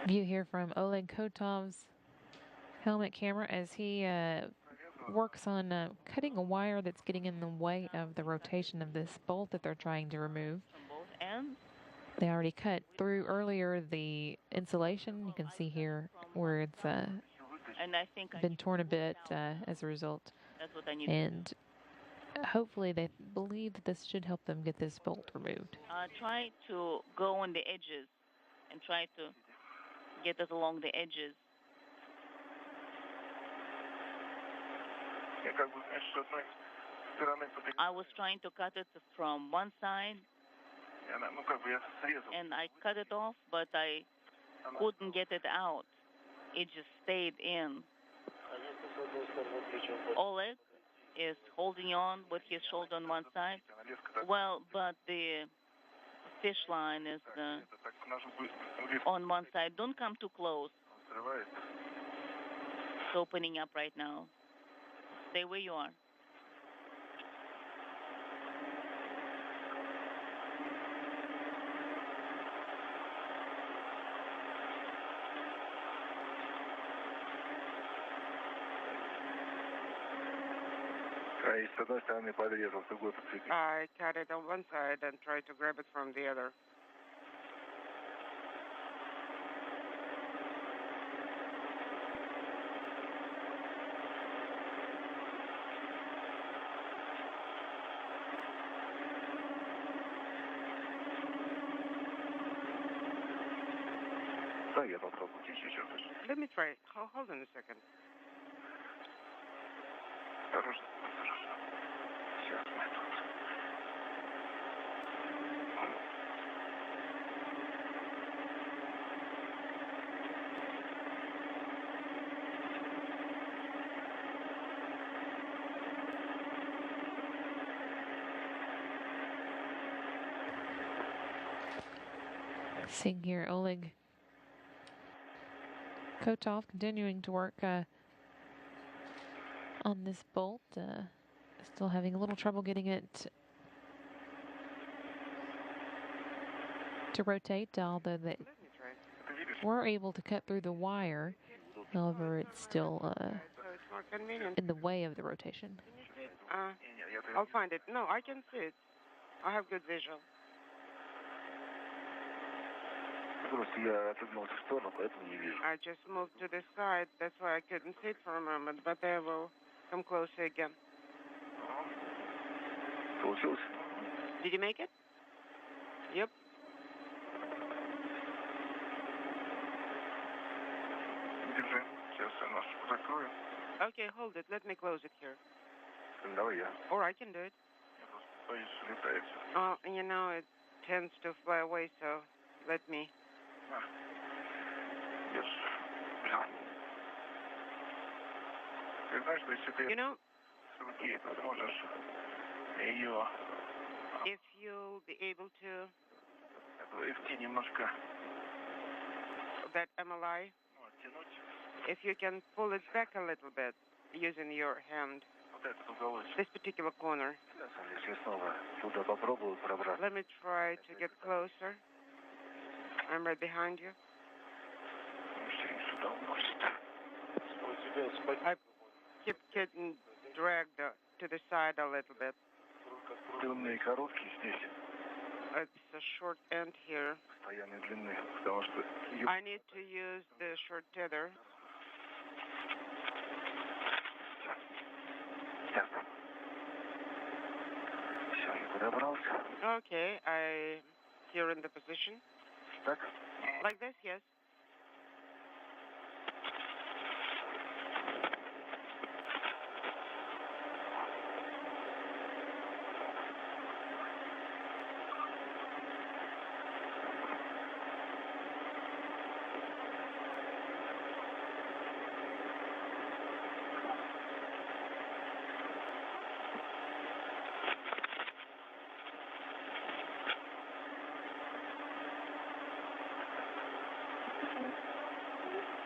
View here from Oleg Kotov's helmet camera as he works on cutting a wire that's getting in the way of the rotation of this bolt that they're trying to remove. From both ends. They already cut through earlier the insulation. You can see here where it's and I think been torn a bit as a result. That's what I need. And hopefully they believe that this should help them get this bolt removed. Try to go on the edges and try to get it along the edges. I was trying to cut it from one side, and I cut it off, but I couldn't get it out. It just stayed in. Oleg is holding on with his shoulder on one side. Well, but the fish line is on one side. Don't come too close. It's opening up right now. Stay where you are. I cut it on one side and tried to grab it from the other. Давай я попробую здесь еще раз. Let me try. Hold on a second. Осторожно, осторожно. Сейчас мы тут. Seeing here Oleg Kotov continuing to work on this bolt, still having a little trouble getting it to rotate, although they were able to cut through the wire. However, it's still So it's more convenient. in the way of the rotation. I'll find it. No, I can see it. I have good visual. Просто я отодвинулся в сторону, поэтому не вижу. I just moved to the side. That's why I couldn't see it for a moment, but I will come closer again. Получилось? Did you make it? Yep. Держи. Сейчас я нос закрою. Okay, hold it. Let me close it here. Давай я. Or I can do it. Я просто боюсь, летает. Oh, you know, it tends to fly away, so let me. Держи. Взял. Ты знаешь, что если ты You know, с руки сможешь ее if you'll be able to, ввести немножко, that MLI, оттянуть if you can pull it back a little bit using your hand, вот этот уголочек. this particular corner. Если снова туда попробую пробраться. Let me try to get closer. I'm right behind you. Сюда уносит. I keep getting dragged to the side a little bit. Длинные и короткие здесь. It's a short end here. Постоянной длины, потому что I need to use the short tether. ясно. Все, я подобрался. Okay, I here in the position. Так? Like this, yes.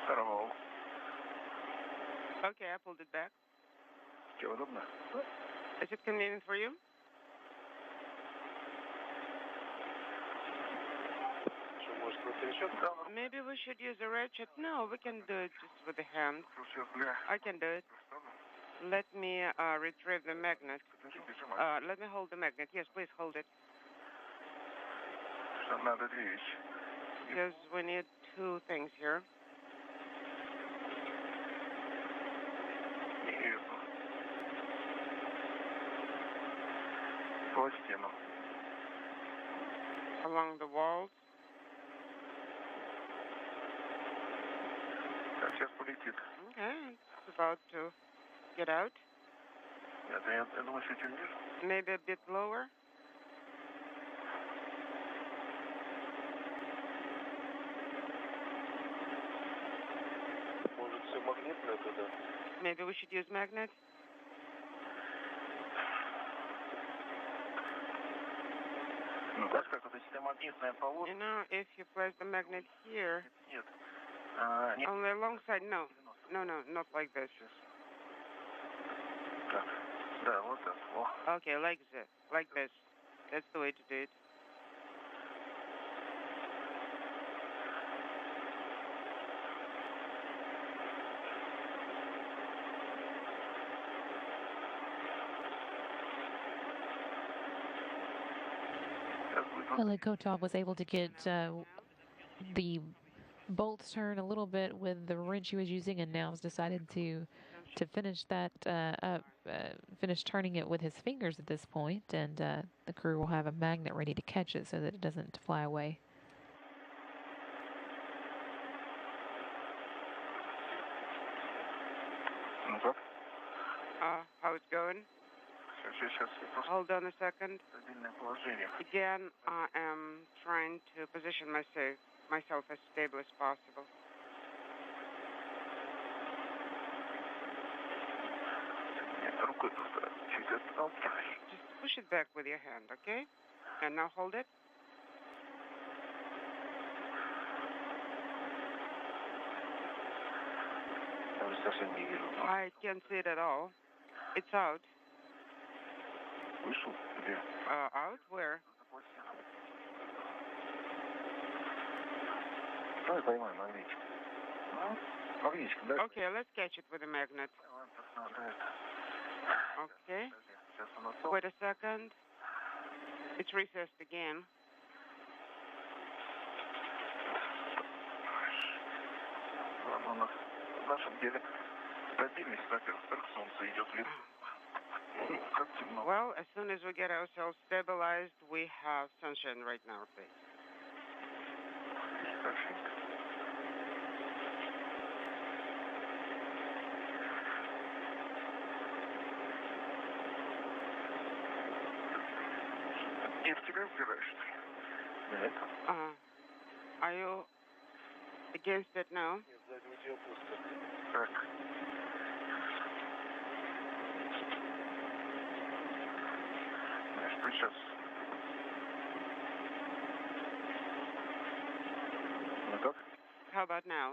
Порвал. Okay, I pulled it back. Тебе удобно? Is it convenient for you? Что, может, это еще давно? Maybe we should use a ratchet. No, we can do it just with the hand. Сейчас для... I can do it. Let me retrieve the magnet. Let me hold the magnet. Yes, please hold it. Что надо две вещи. Because we need two things here. И эту. По стену. Along the walls. Так, сейчас полетит. Okay, it's about to get out. Я думаю, чуть ниже. Maybe a bit lower. Может, все магнитное туда? Maybe we should use magnet. Ну, знаешь, как вот если магнитная полоска... You know, if you place the magnet here, Нет. on the long side, no. No, not like this. Так. Да, вот так. О. Okay, like this. That's the way to do it. Oleg Kotov was able to get the bolts turned a little bit with the wrench he was using, and now has decided to finish that finish turning it with his fingers at this point, and the crew will have a magnet ready to catch it so that it doesn't fly away. How it's going? Hold on a second. Again, I am trying to position myself as stable as possible. Just push it back with your hand, okay? And now hold it. I can't see it at all. It's out. Out? Where? Okay, let's catch it with a magnet. Okay. Wait a second. It's recessed again. Well, as soon as we get ourselves stabilized, we have sunshine right in our face. Are you against it now? How about now?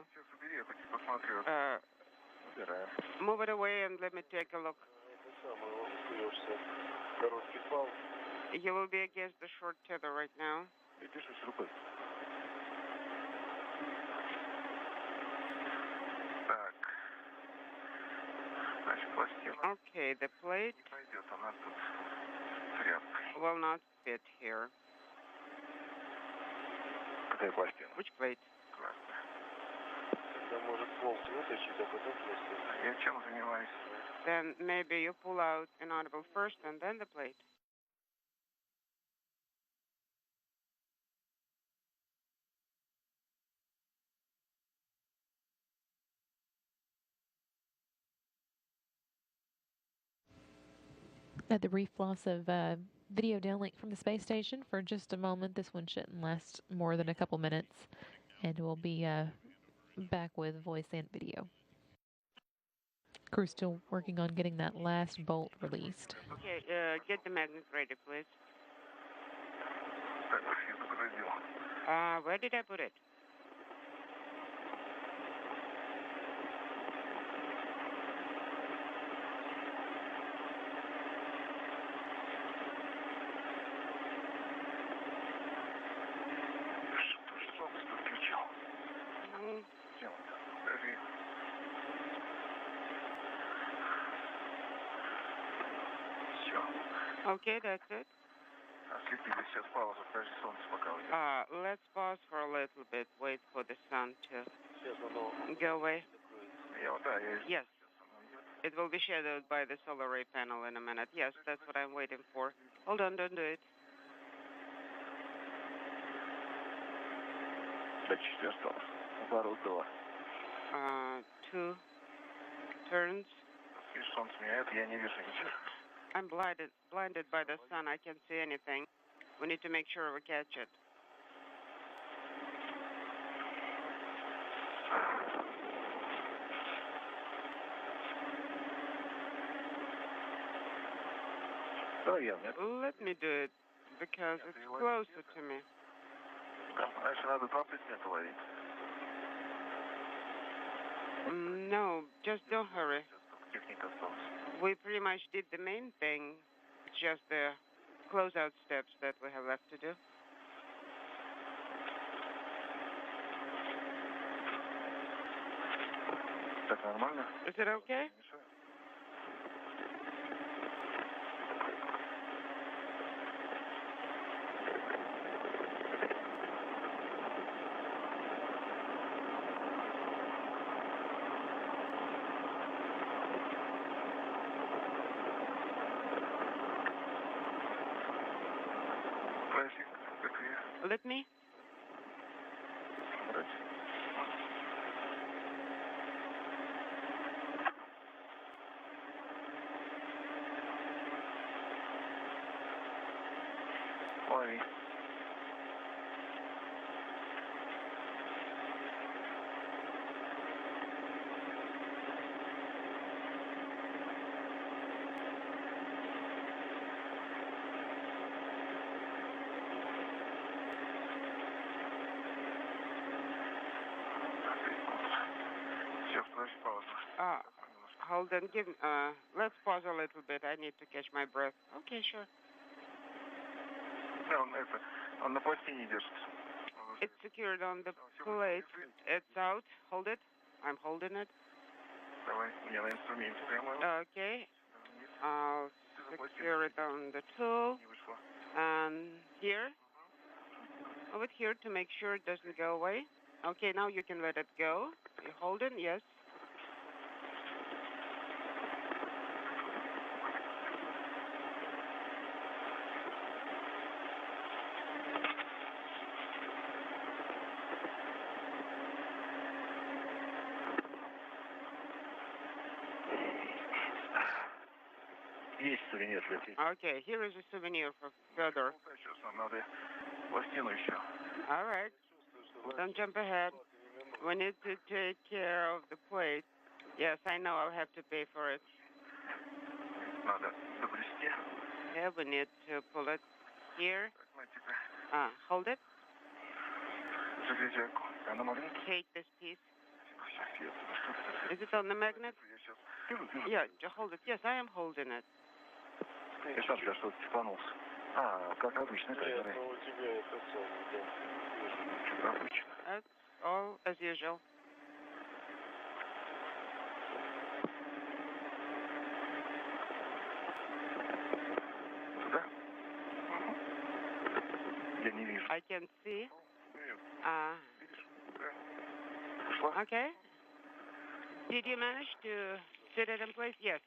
Move it away and let me take a look. You will be against the short tether right now. Okay, the plate will not fit here. Which plate? Then maybe you pull out inaudible first and then the plate. At the brief loss of video downlink from the space station for just a moment. This one shouldn't last more than a couple minutes, and we'll be back with voice and video. Crew's still working on getting that last bolt released. Okay, get the magnet ready, please. Where did I put it? Okay, that's it. Let's pause for a little bit. Wait for the sun to go away. Yes. It will be shadowed by the solar array panel in a minute. Yes, that's what I'm waiting for. Hold on, don't do it. Two turns. I'm blinded by the sun. I can't see anything. We need to make sure we catch it. Let me do it because it's closer to me. No, just don't hurry. We pretty much did the main thing. It's just the closeout steps that we have left to do. Is it okay? Let me. Лови. Все, спроси паузу. Hold on, let's pause a little bit. I need to catch my breath. Okay, sure. Да, он на пластине держится. It's secured on the plate. It's out. Hold it. I'm holding it. Давай, я на инструменте прямо. Okay. I'll secure it on the tool. Не вышло. And here. Move it here to make sure it doesn't go away. Okay, now you can let it go. You hold it? Yes. Есть сувенир для тебя. Okay, here is a souvenir for Fedor. Сейчас нам надо пластину еще. All right. Don't jump ahead. We need to take care of the plate. Yes, I know I'll have to pay for it. Надо доблести. Yeah, we need to pull it here. На тебя. Hold it. Железяку. А на магнит? Take this piece. Сейчас я. Is it on the magnet? Я сейчас. Держу. Yeah, hold it. Yes, I am holding it. Я сам тебя что-то цепанулся. Как обычно, наверное. у тебя это самое, Как обычно. That's all as usual. Сюда? Я не вижу. I can see. Видишь? Да. Пошла? Okay. Did you manage to sit it in place? Yes.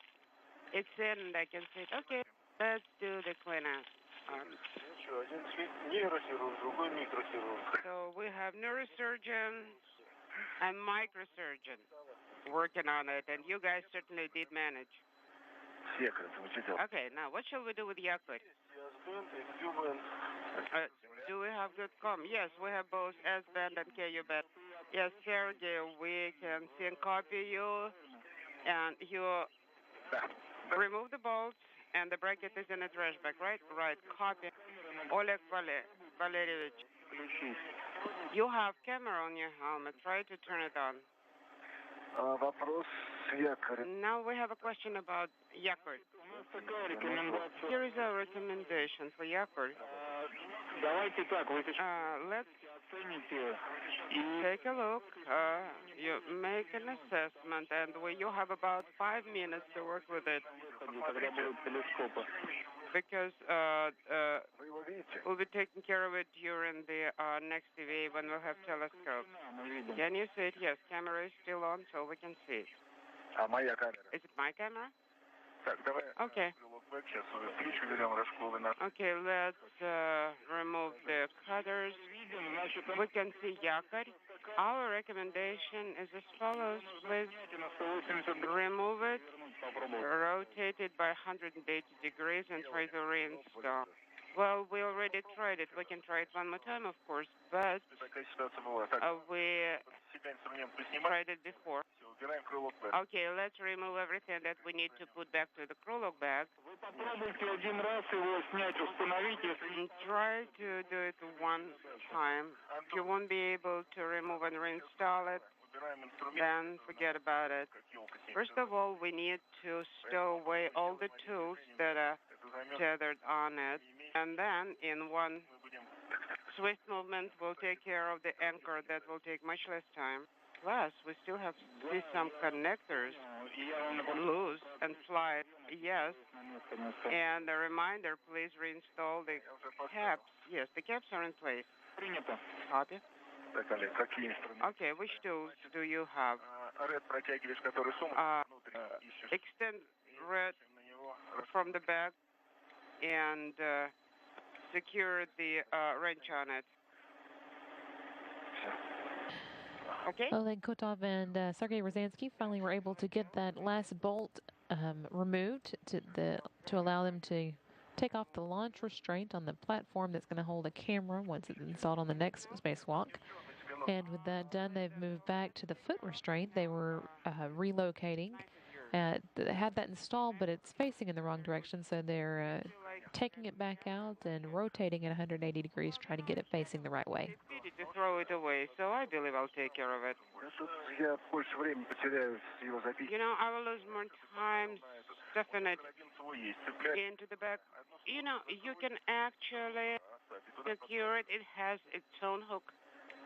It's in and I can see it. Okay. Let's do the cleanup. Ничего, один нейрохирург, другой микрохирург. So we have neurosurgeon and microsurgeon working on it, and you guys certainly did manage. Секрет, мы что делаем? Okay, now what shall we do with Yakut? S-band и Q-band. Do we have good com? Yes, we have both S-band and KU-band. Yes, Sergey, we can see and copy you, and you remove the bolts, and the bracket is in a trash bag, right? Right, copy. Oleg Valerievich, you have camera on your helmet. Try to turn it on. Вопрос с якорем. Now we have a question about Yakut. Here is our recommendation for Yakut. Давайте так, вы Let's оцените. take a look. You make an assessment, and you have about 5 minutes to work with it. Когда будут телескопы. Because Вы его видите? we'll be taking care of it during the next TV when we'll have telescopes. Мы видим. Can you see it? Yes, camera is still on, so we can see it. А моя камера? Is it my camera? Так, давай. Okay. Сейчас включу, берем расколы на... Okay, let's remove the cutters. We can see Yakut. Our recommendation is as follows. Please remove it, rotate it by 180 degrees, and try to reinstall. Well, we already tried it. We can try it one more time, of course, but Такая ситуация была. Так, we себя инструмент поснимаем, tried it before. все, убираем крылок. Okay, let's remove everything that we need to put back to the Krolok bag. Вы попробуйте один раз его снять, установить, если And try to do it one time. If you won't be able to remove and reinstall it, Убираем инструмент. then forget about it. Как елка с ним. First of all, we need to stow away all the tools that are Это займет. tethered on it. And then, in one Мы будем... swift movement, we'll take care of the anchor. That will take much less time. Plus, we still have to see some connectors loose and slide. Yes. And a reminder, please reinstall the caps. Yes, the caps are in place. принято. Copy. Так, Олег, какие инструменты? Okay, which tools do you have? Ред протягиваешь, который сумку внутрь ищешь. Extend red На него from the back and secure the wrench on it. Okay? Oleg Kotov and Sergei Rosansky finally were able to get that last bolt removed to allow them to take take off the launch restraint on the platform that's going to hold a camera once it's installed on the next spacewalk. And with that done, they've moved back to the foot restraint. They were relocating. They had that installed, but it's facing in the wrong direction, so they're taking it back out and rotating it 180 degrees, trying to get it facing the right way. To throw it away, so I believe I'll take care of it. You know, I will lose more time stuffing it into the back. You know, you can actually secure it. It has its own hook.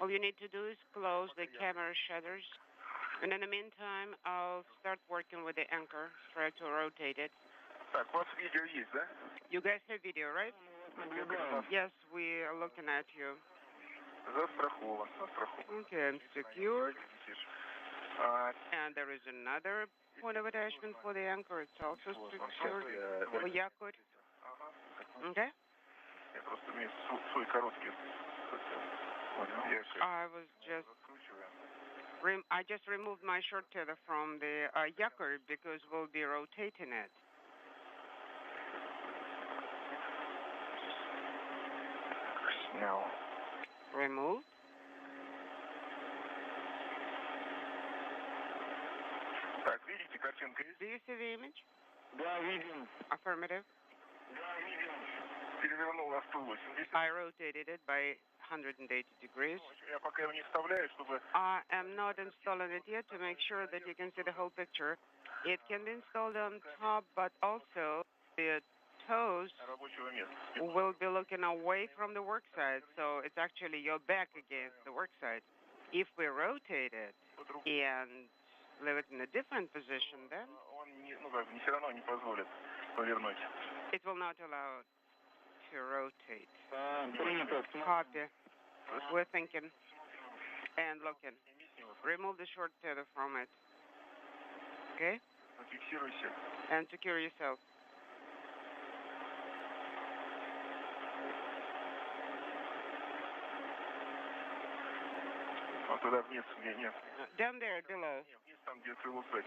All you need to do is close the camera shutters. And in the meantime, I'll start working with the anchor, try to rotate it. You guys have video, right? Yes, we are looking at you. Okay, I'm secured. And there is another point of attachment for the anchor. It's also secured. For Yakut. Okay. I just removed my short tether from the Yakut because we'll be rotating it. Now. Remove. Do you see the image? Affirmative. I rotated it by 180 degrees. I am not installing it yet to make sure that you can see the whole picture. It can be installed on top, but also the toes will be looking away from the work side, so it's actually your back against the work side. If we rotate it and leave it in a different position, then it will not allow to rotate. Copy. We're thinking and looking. Remove the short tether from it. Okay? And secure yourself. Down there, below.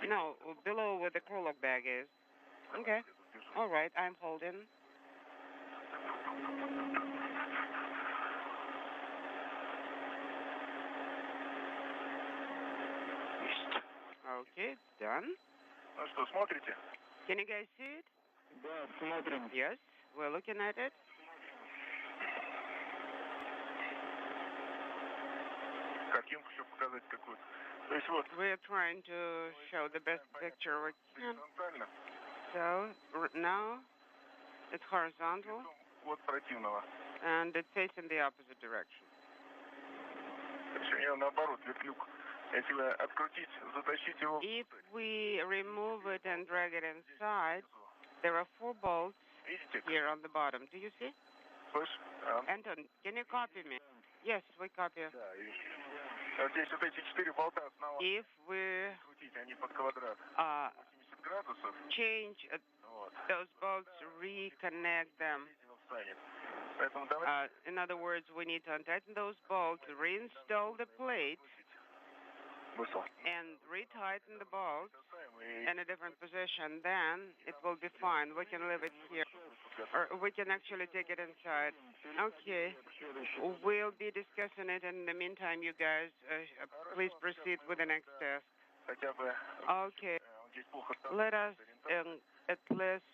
No, below where the Krolok bag is. Okay. All right, I'm holding. Okay, it's done. Can you guys see it? Yes, we're looking at it. We're trying to show the best picture we can. So now it's horizontal and it's facing the opposite direction. If we remove it and drag it inside, there are 4 bolts here on the bottom. Do you see? Anton, can you copy me? Yes, we copy. If we change those bolts, reconnect them. In other words, we need to untighten those bolts, reinstall the plate, and retighten the bolts in a different position. Then it will be fine. We can leave it here, or we can actually take it inside. Okay. We'll be discussing it. In the meantime, you guys, please proceed with the next task. Okay. Let us at least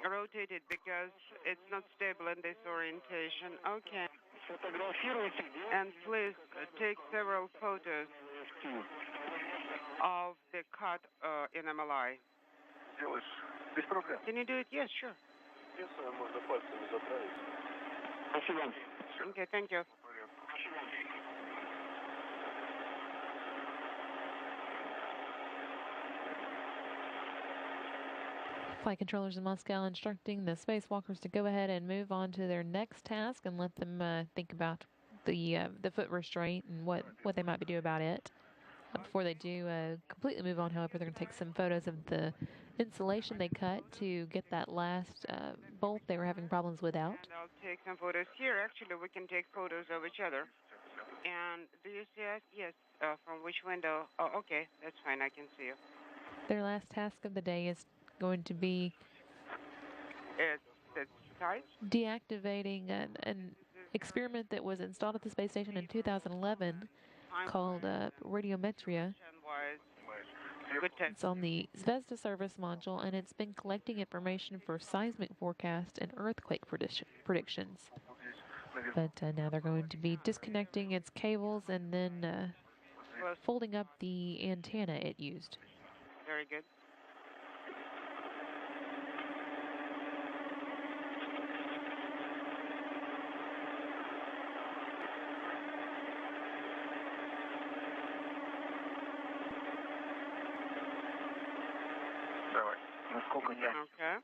rotate it because it's not stable in this orientation. Okay. And please take several photos of the cut in MLI. Can you do it? Yes, sure. Okay, thank you. Flight controllers in Moscow instructing the spacewalkers to go ahead and move on to their next task and let them think about the foot restraint and what they might be doing about it. Before they do completely move on, however, they're going to take some photos of the insulation they cut to get that last bolt they were having problems with out. And I'll take some photos here. Actually, we can take photos of each other. And do you see us? Yes. From which window? Oh, okay. That's fine. I can see you. Their last task of the day is going to be deactivating an experiment that was installed at the space station in 2011 called radiometria. It's on the Zvezda service module, and it's been collecting information for seismic forecast and earthquake predictions. But now they're going to be disconnecting its cables and then folding up the antenna it used. Very good. Давай. Насколько я... Okay.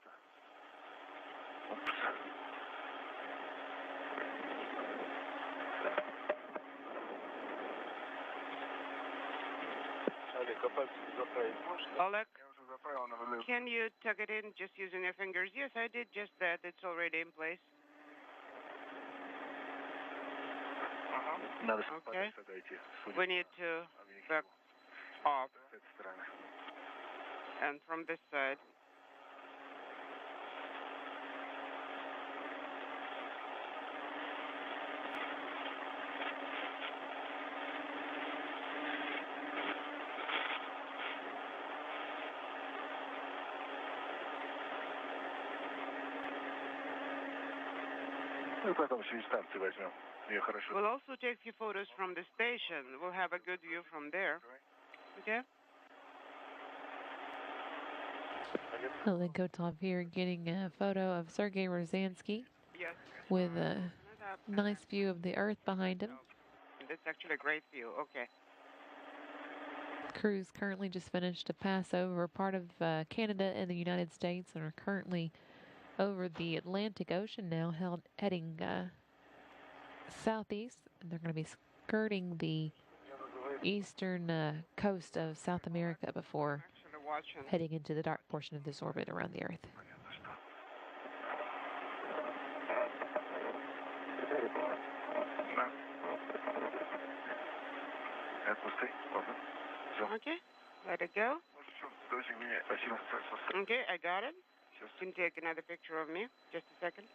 Oleg, can you tuck it in just using your fingers? Yes, I did just that. It's already in place. Okay. We need to back off. And from this side. Потом через станции возьмем. Ее хорошо. We'll also take a few photos from the station. We'll have a good view from there. Okay? Oleg Kotov here getting a photo of Sergei Rosansky with a nice view of the Earth behind him. That's actually a great view. Okay. Crews currently just finished a pass over part of Canada and the United States and are currently over the Atlantic Ocean now, heading southeast. And they're going to be skirting the eastern coast of South America before heading into the dark portion of this orbit around the Earth. Okay, let it go. Okay, I got it. You can take another picture of me. Just a second.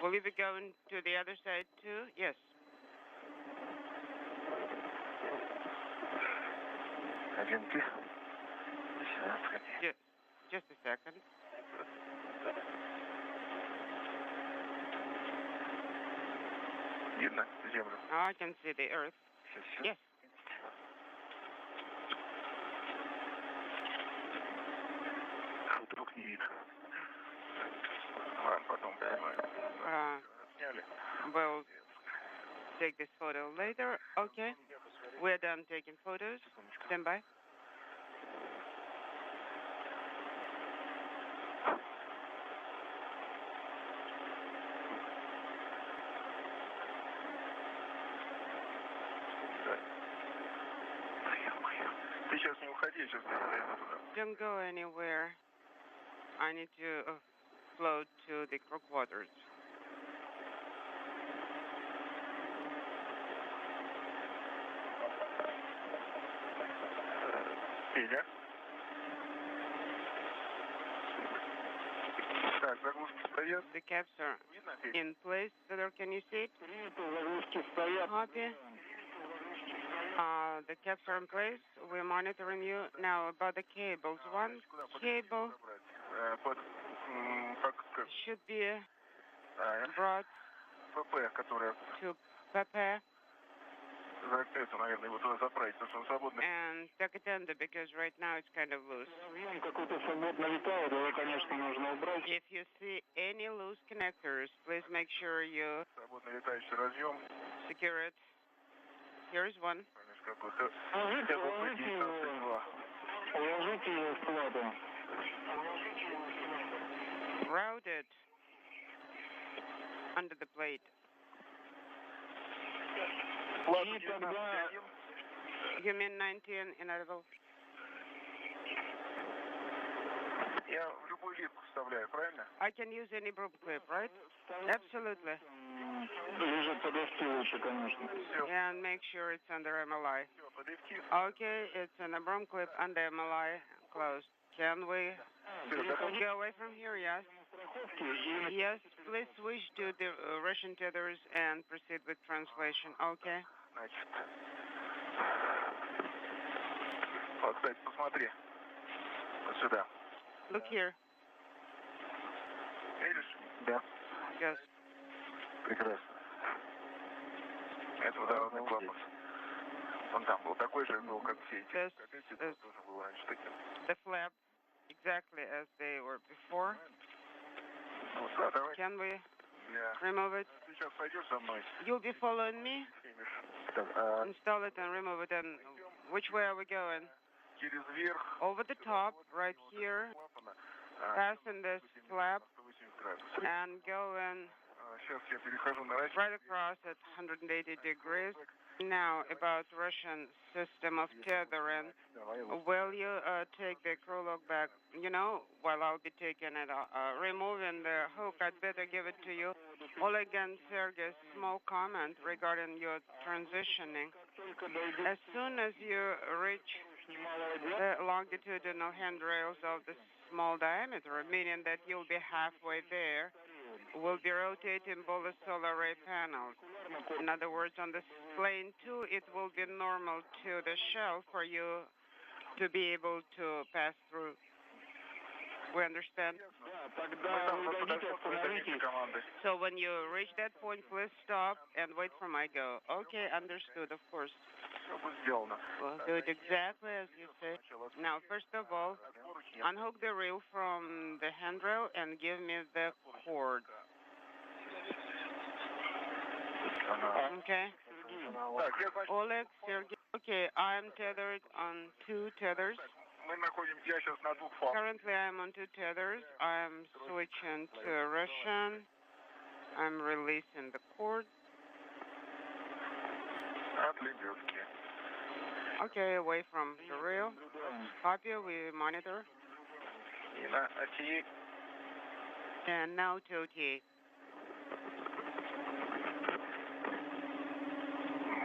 Will you be going to the other side too? Yes. Just a second. Oh, I can see the Earth. Yes. We'll take this photo later. Okay. We're done taking photos. Stand by. Don't go anywhere. I need to float to the crew quarters. The caps are in place. Fedor, can you see it? Copy. The caps are in place. We're monitoring you. Now, about the cables. One cable should be brought to Pepe and tuck it under because right now it's kind of loose. If you see any loose connectors, please make sure you secure it. Here's one. Route it under the plate. You mean 19 inaudible? Я в любую липку вставляю, правильно? I can use any broom clip, right? Absolutely. Лежит подвести лучше, конечно. And make sure it's under MLI. Все, подвести. Okay, it's in a broom clip under MLI. Closed. Can we go away from here? Yes. Yes, please switch to the Russian tethers and proceed with translation. Okay. Значит. Вот, кстати, посмотри. Вот сюда. Look here. Видишь? Да. Yes. Прекрасно. Это водородный клапан. Он там был такой же, был, как все эти. This Как эти, is тоже был раньше таким. the flap exactly as they were before. Вот, да, давай. Can we Да. remove it? Ты сейчас пойдешь за мной. You'll be following me? Снимешь. Так, Install it and remove it. And which way are we going? через верх. Over the top, right here. Fasten this flap 180 градусов. and go in Сейчас я перехожу на Россию. right across at 180 degrees. Now, about Russian system of tethering, will you take the crow lock back? You know, while I'll be taking it, removing the hook, I'd better give it to you. Oleg and Sergey, small comment regarding your transitioning. As soon as you reach the longitudinal handrails of the small diameter, meaning that you'll be halfway there, we'll be rotating both the solar array panels. In other words, on this plane 2, it will be normal to the shell for you to be able to pass through. We understand? So when you reach that point, please stop and wait for my go. Okay, understood, of course. We'll do it exactly as you say. Now, first of all, unhook the reel from the handrail and give me the cord. Okay. Oleg, Sergey. Okay, I'm tethered on 2 tethers. Я сейчас на 2 фалах. Currently, I'm on 2 tethers. I'm switching to Russian. I'm releasing the cord. От лебедки. Okay, away from the reel. Copy, we monitor. И на оси. And now to OTA.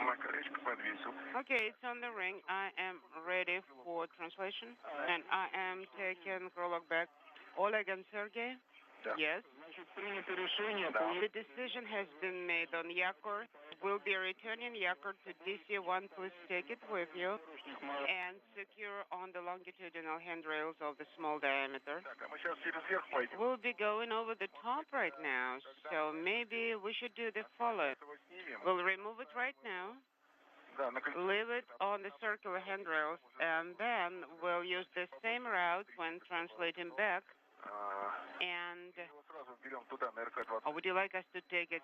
Макаречку подвесил. Okay, it's on the ring. I am ready for translation. And I am taking Krolok back. Oleg and Sergey? Да. Yes. Принято решение. The decision has been made on Yakor. We'll be returning Yakor to DC-1. Please take it with you and secure on the longitudinal handrails of the small diameter. Так, а мы сейчас через верх пойдем. We'll be going over the top right now, so maybe we should do the following. Этого снимем. We'll remove it right now, Да, на кольцо. leave it on the circular handrails, and then we'll use the same route when translating back. And Его сразу берем туда, на РК-20. would you like us to take it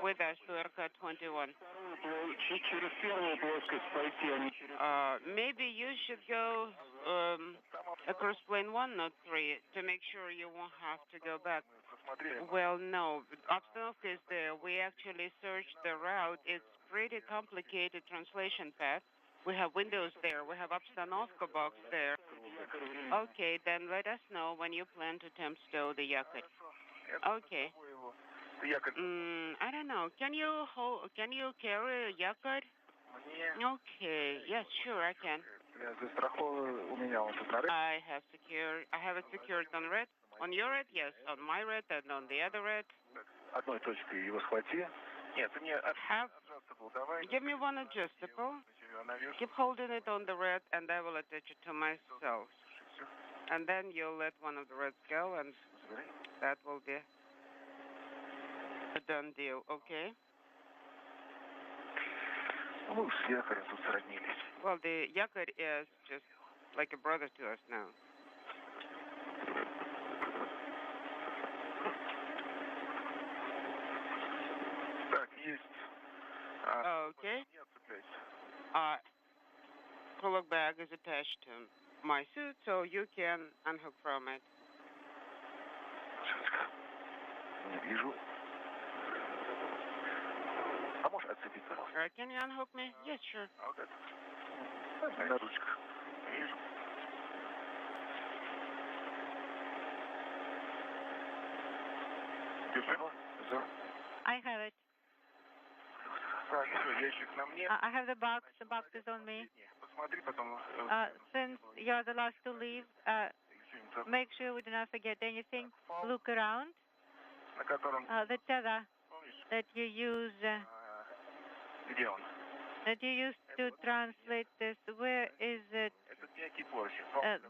with us to RK-21? Через первую плоскость пойти, а не через... Maybe you should go across plane 1, not 3, to make sure you won't have to go back. Посмотрели. Well, no. Obstanovka is there. We actually searched the route. It's pretty complicated translation path. We have windows there. We have Obstanovka box there. Okay, then let us know when you plan to attempt stow the Yakut. Okay. Якорь. I don't know. Can you carry a Yakut? Мне. Okay. Yes, sure, I can. Я застраховываю. У меня он тут на РК. I have it secured on red. On your red, yes. On my red and on the other red. Одной точкой его схвати. Нет, ты мне adjustable давай. Give me one adjustable. Навес. Keep holding it on the red, and I will attach it to myself. And then you'll let one of the reds go, and that will be a done deal, okay? Мы с якорем тут сроднились. Well, the Yakut is just like a brother to us now. Так, есть. Okay. Не отцепляйся. Pull bag is attached to my suit, so you can unhook from it. Не вижу. А можешь отцепить, пожалуйста? Can you unhook me? Yes, sure. А вот это. На ручках. Вижу. I have it. I have the box. The box is on me. Since you're the last to leave, make sure we do not forget anything. Look around. The tether that you use to translate this, where is it?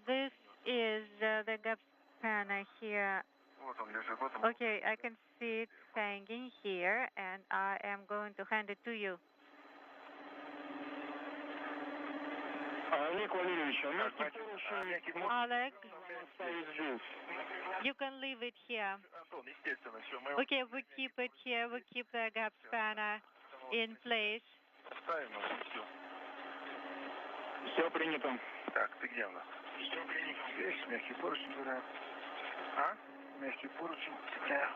This is the gap spanner here. Okay, I can see it hanging here, and I am going to hand it to you. Alex, you can leave it here. Okay, we keep it here. We keep the gap spanner in place. Все принято. Так, ты где у нас? Все принято. Здесь мягкий поручень цепляю. А? Мягкий поручень цепляю.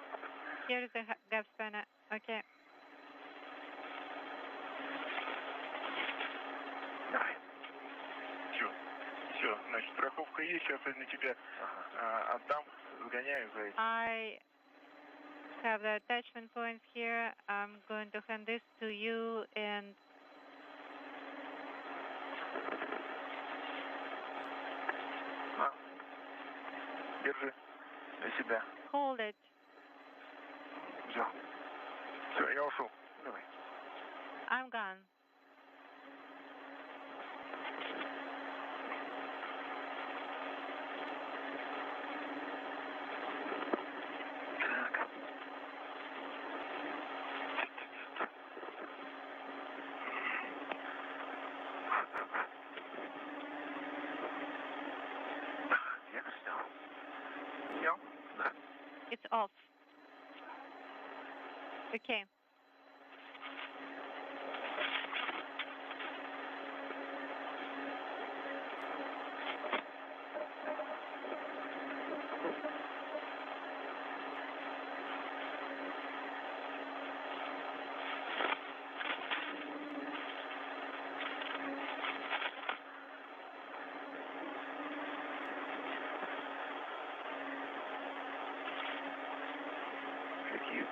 Here is the gap spanner. Okay. Давай. Все, значит, страховка есть, сейчас я на тебя отдам, сгоняю за этим. I have the attachment points here. I'm going to hand this to you and Держи для себя. hold it. Все, я ушел. Давай. I'm gone. It's off. Okay.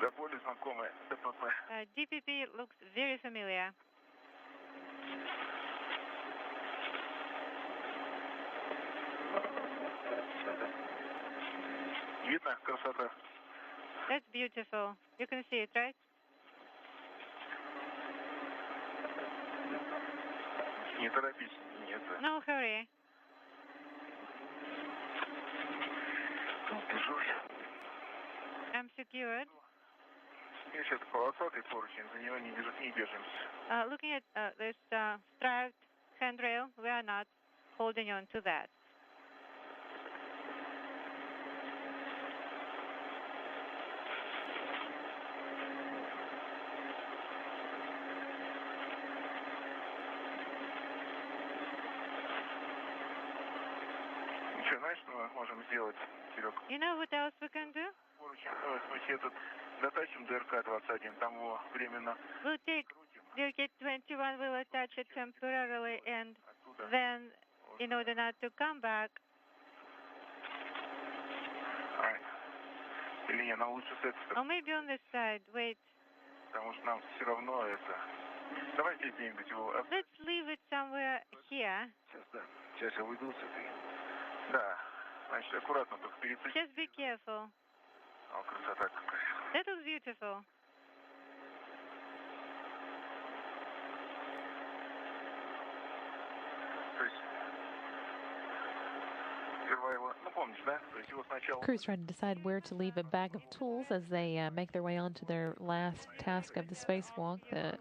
До боли знакомые ДПП. DPP looks very familiar. Видно красота? That's beautiful. You can see it, right? Не торопись. Нет. No hurry. Держусь. I'm secured. Видишь, это полосатый поручень, за него не держимся. Looking at this striped handrail, we are not holding on to that. Ничего, знаешь, что мы можем сделать, Серег? You know what else we can do? Мы этот дотащим ДРК-21, там его временно... We'll take DRK-21, we'll attach it temporarily, and then, in order not to come back... Или не, нам лучше с этой стороны. Or maybe on this side, wait. Потому что нам все равно это... Давай здесь где-нибудь его... Let's leave it somewhere here. Сейчас, да. Сейчас я выйду с этой... Да. Значит, аккуратно только перецепить. Just be careful. О, красота какая. That was beautiful. То есть... Сперва его... Ну, помнишь, да? То есть его сначала... Crew's trying to decide where to leave a bag of tools as they make their way on to their last task of the spacewalk. And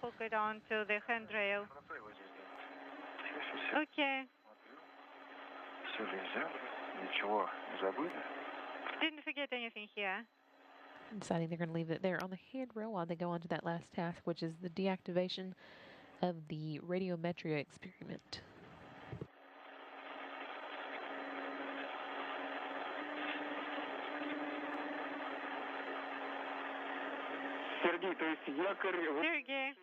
hook it onto the handrail. Okay. Все же взял? Ничего не забыли? Didn't forget anything here. Deciding they're going to leave it there on the handrail while they go on to that last task, which is the deactivation of the radiometria experiment. Сергей, то есть якорь... Sergey,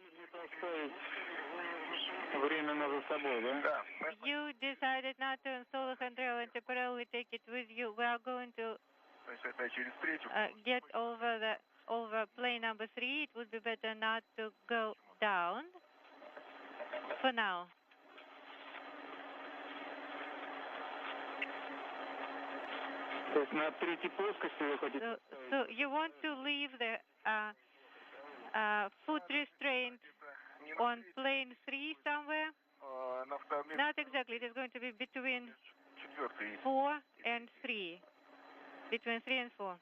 Временно за собой, да? Да. you decided not to install the handrail and temporarily take it with you. We are going to get over plane number 3. It would be better not to go down for now. So you want to leave the foot restraint on plane 3 somewhere? Not exactly. It is going to be between 4 and 3. Between 3 and 4.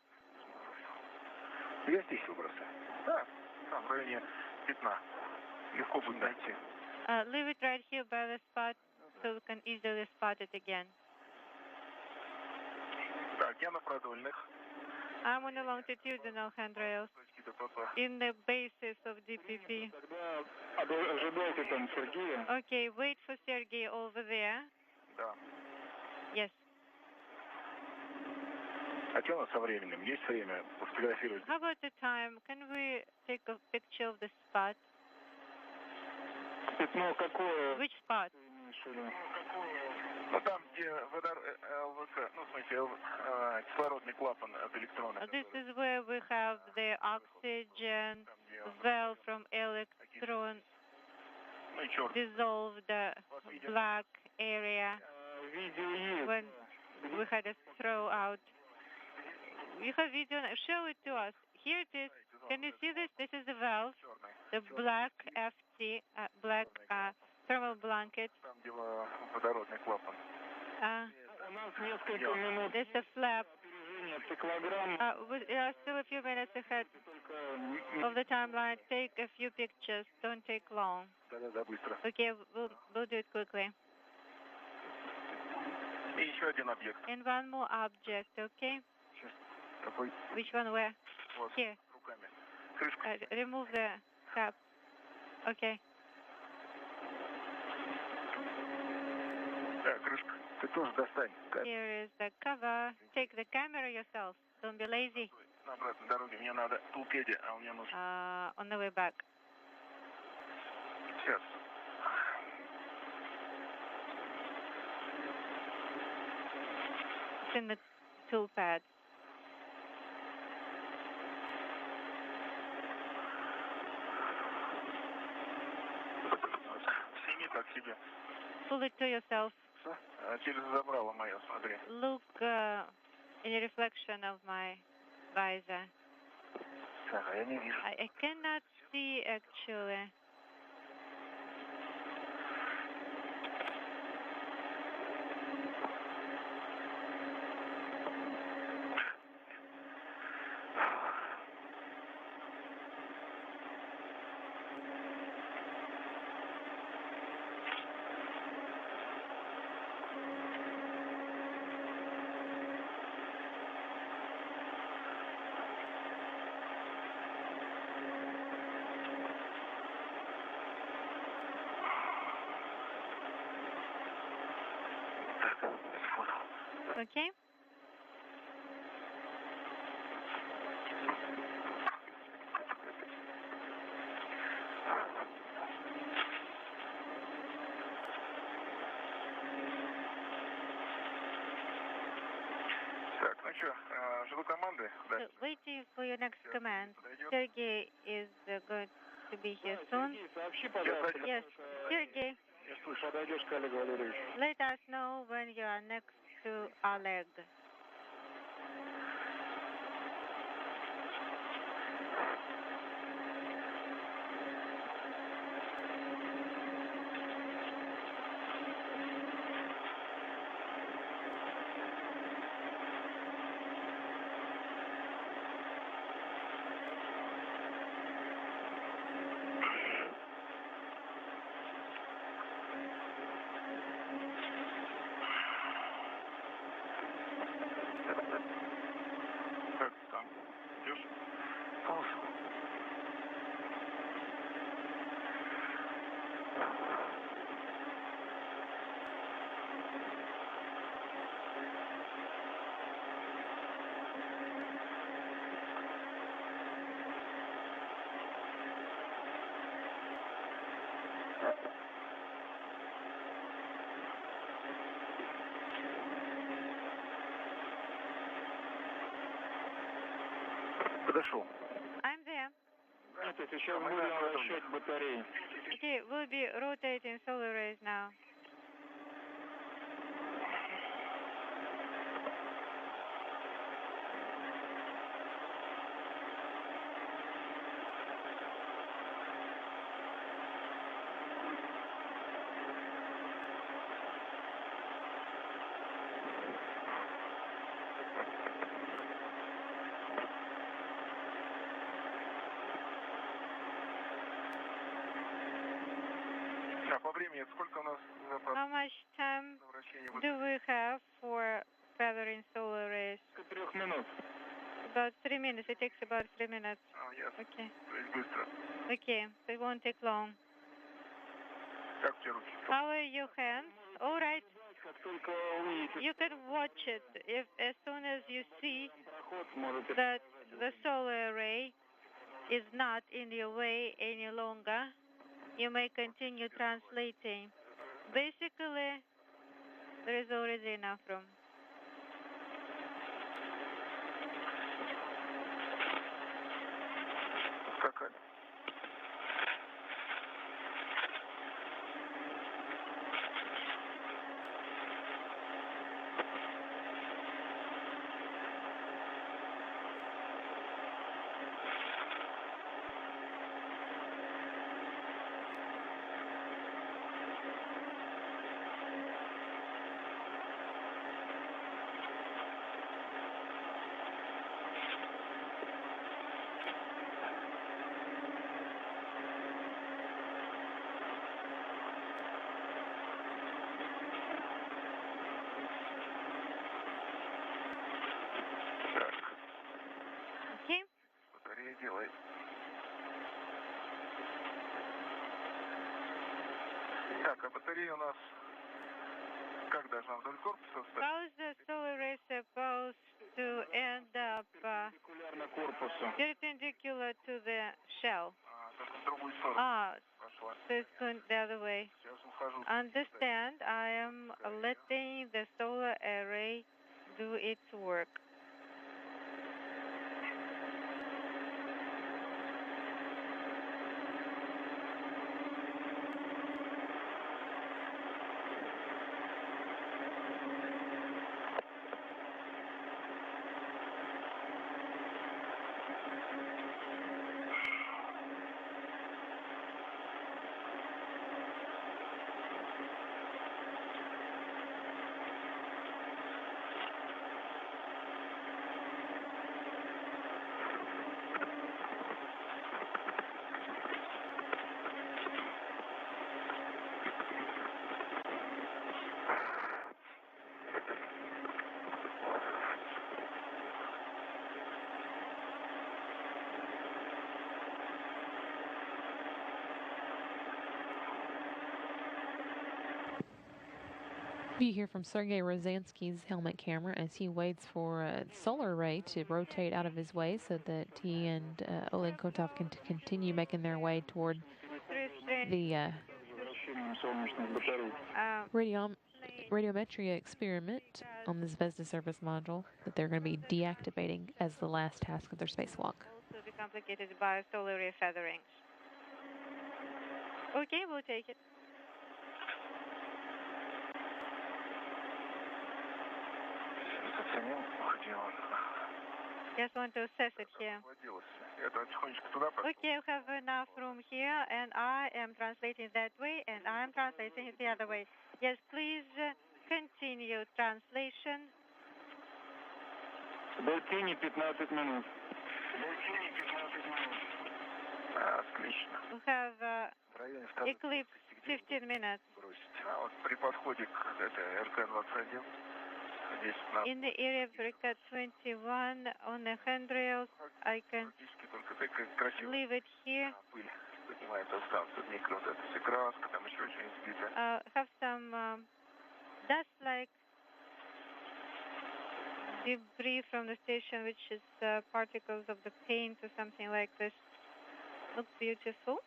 Есть еще вопросы? Да, там в районе пятна. Легко будет найти. Leave it right here by the spot so we can easily spot it again. Так, я на продольных. I'm on the longitudinal handrails in the basis of DPP. Okay, wait for Sergey over there. Да. Yes. А что у нас со временем? Есть время сфотографировать? How about the time? Can we take a picture of the spot? Пятно какое? Which spot? Ну, там, где ЛВК, ну, в смысле, кислородный клапан от электрона. This is where we have the oxygen valve from electron dissolved black area when we had a throw out. You have video. Show it to us. Here it is. Can you see this? This is the valve, the black FT, black thermal blanket. There's a flap. We are still a few minutes ahead of the timeline. Take a few pictures. Don't take long. Okay, we'll do it quickly. And one more object, okay? Which one where? Here. Remove the cap. Okay. Here is the cover. Take the camera yourself. Don't be lazy. On the way back. Yes. It's in the tool pad. Pull it to yourself. Look in the reflection of my visor. I cannot see actually. Okay. Так, ну что, жду команды. So, waiting for your next command. Sergey is going to be here soon. Yes, Sergey. Let us know when you are next to Oleg. Подошел. I'm there. Знаете, сейчас будем вращать батареи. Okay, we'll be rotating solar arrays now. А по времени сколько у нас запас How much time на вращение? do we have for feathering solar arrays? 3 минут. About 3 minutes. It takes about 3 minutes. А, ясно. Okay. То есть быстро. Okay, so it won't take long. Как у тебя руки? How are your hands? All right. Как только увидите You can watch it. If as soon as you see проход, можете... that the solar array is not in your way any longer, you may continue translating. Basically, there is already enough room. Какая? Так, Okay? батарея делает. Так, а батарея у нас как должна вдоль корпуса встать? How is the solar array supposed to end up Перпендикулярно корпусу. perpendicular to the shell? А, только в другую сторону Ah, пошла. so it's going the other way. Сейчас ухожу. Understand, I am letting the solar array do its work. You hear from Sergei Rozansky's helmet camera as he waits for a solar array to rotate out of his way so that he and Oleg Kotov can continue making their way toward the Вращением солнечных батарей. radiometry experiment on this Vesda surface module that they're going to be deactivating as the last task of their spacewalk. Also be complicated by solar array featherings. Okay, we'll take it. Заценил, уходила. Just want to assess it here. Владелась. Я там тихонечко туда пошел. Okay, we have enough room here, and I am translating that way, and I am translating it the other way. Yes, please continue translation. До тени 15 минут. Отлично. We have В районе второй eclipse 15 minutes. бросить. А вот при подходе к этой РК-21 здесь на In the area of Rika 21 on the handrails, I can практически только такая красивая leave it here. пыль поднимается от станции. Микро, вот эта вся краска, там еще что-нибудь сбито. Have some dust-like debris from the station, which is particles of the paint or something like this. Looks beautiful.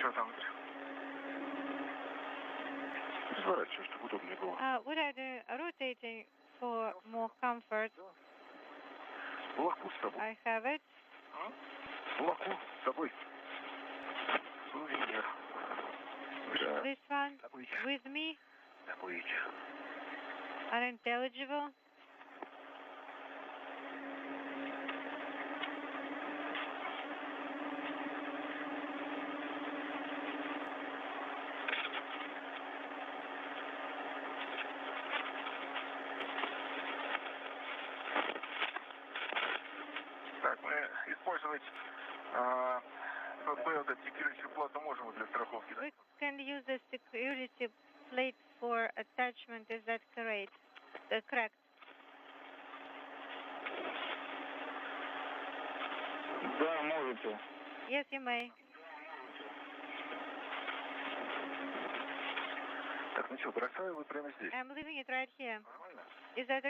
Что там? Разворачивай, чтобы удобнее было. What are the rotating for more comfort? Лаку с тобой. I have it. Лаку с тобой. Сувенир. This one with me. Unintelligible. Так, мы использовать ПП, вот эту security плату можем для страховки, да? We can use the security plate for attachment. Is that correct? Correct. Да, можете. Yes, you may. Так, ну что, бросаю вы прямо здесь. I'm leaving it right here. Нормально? Is that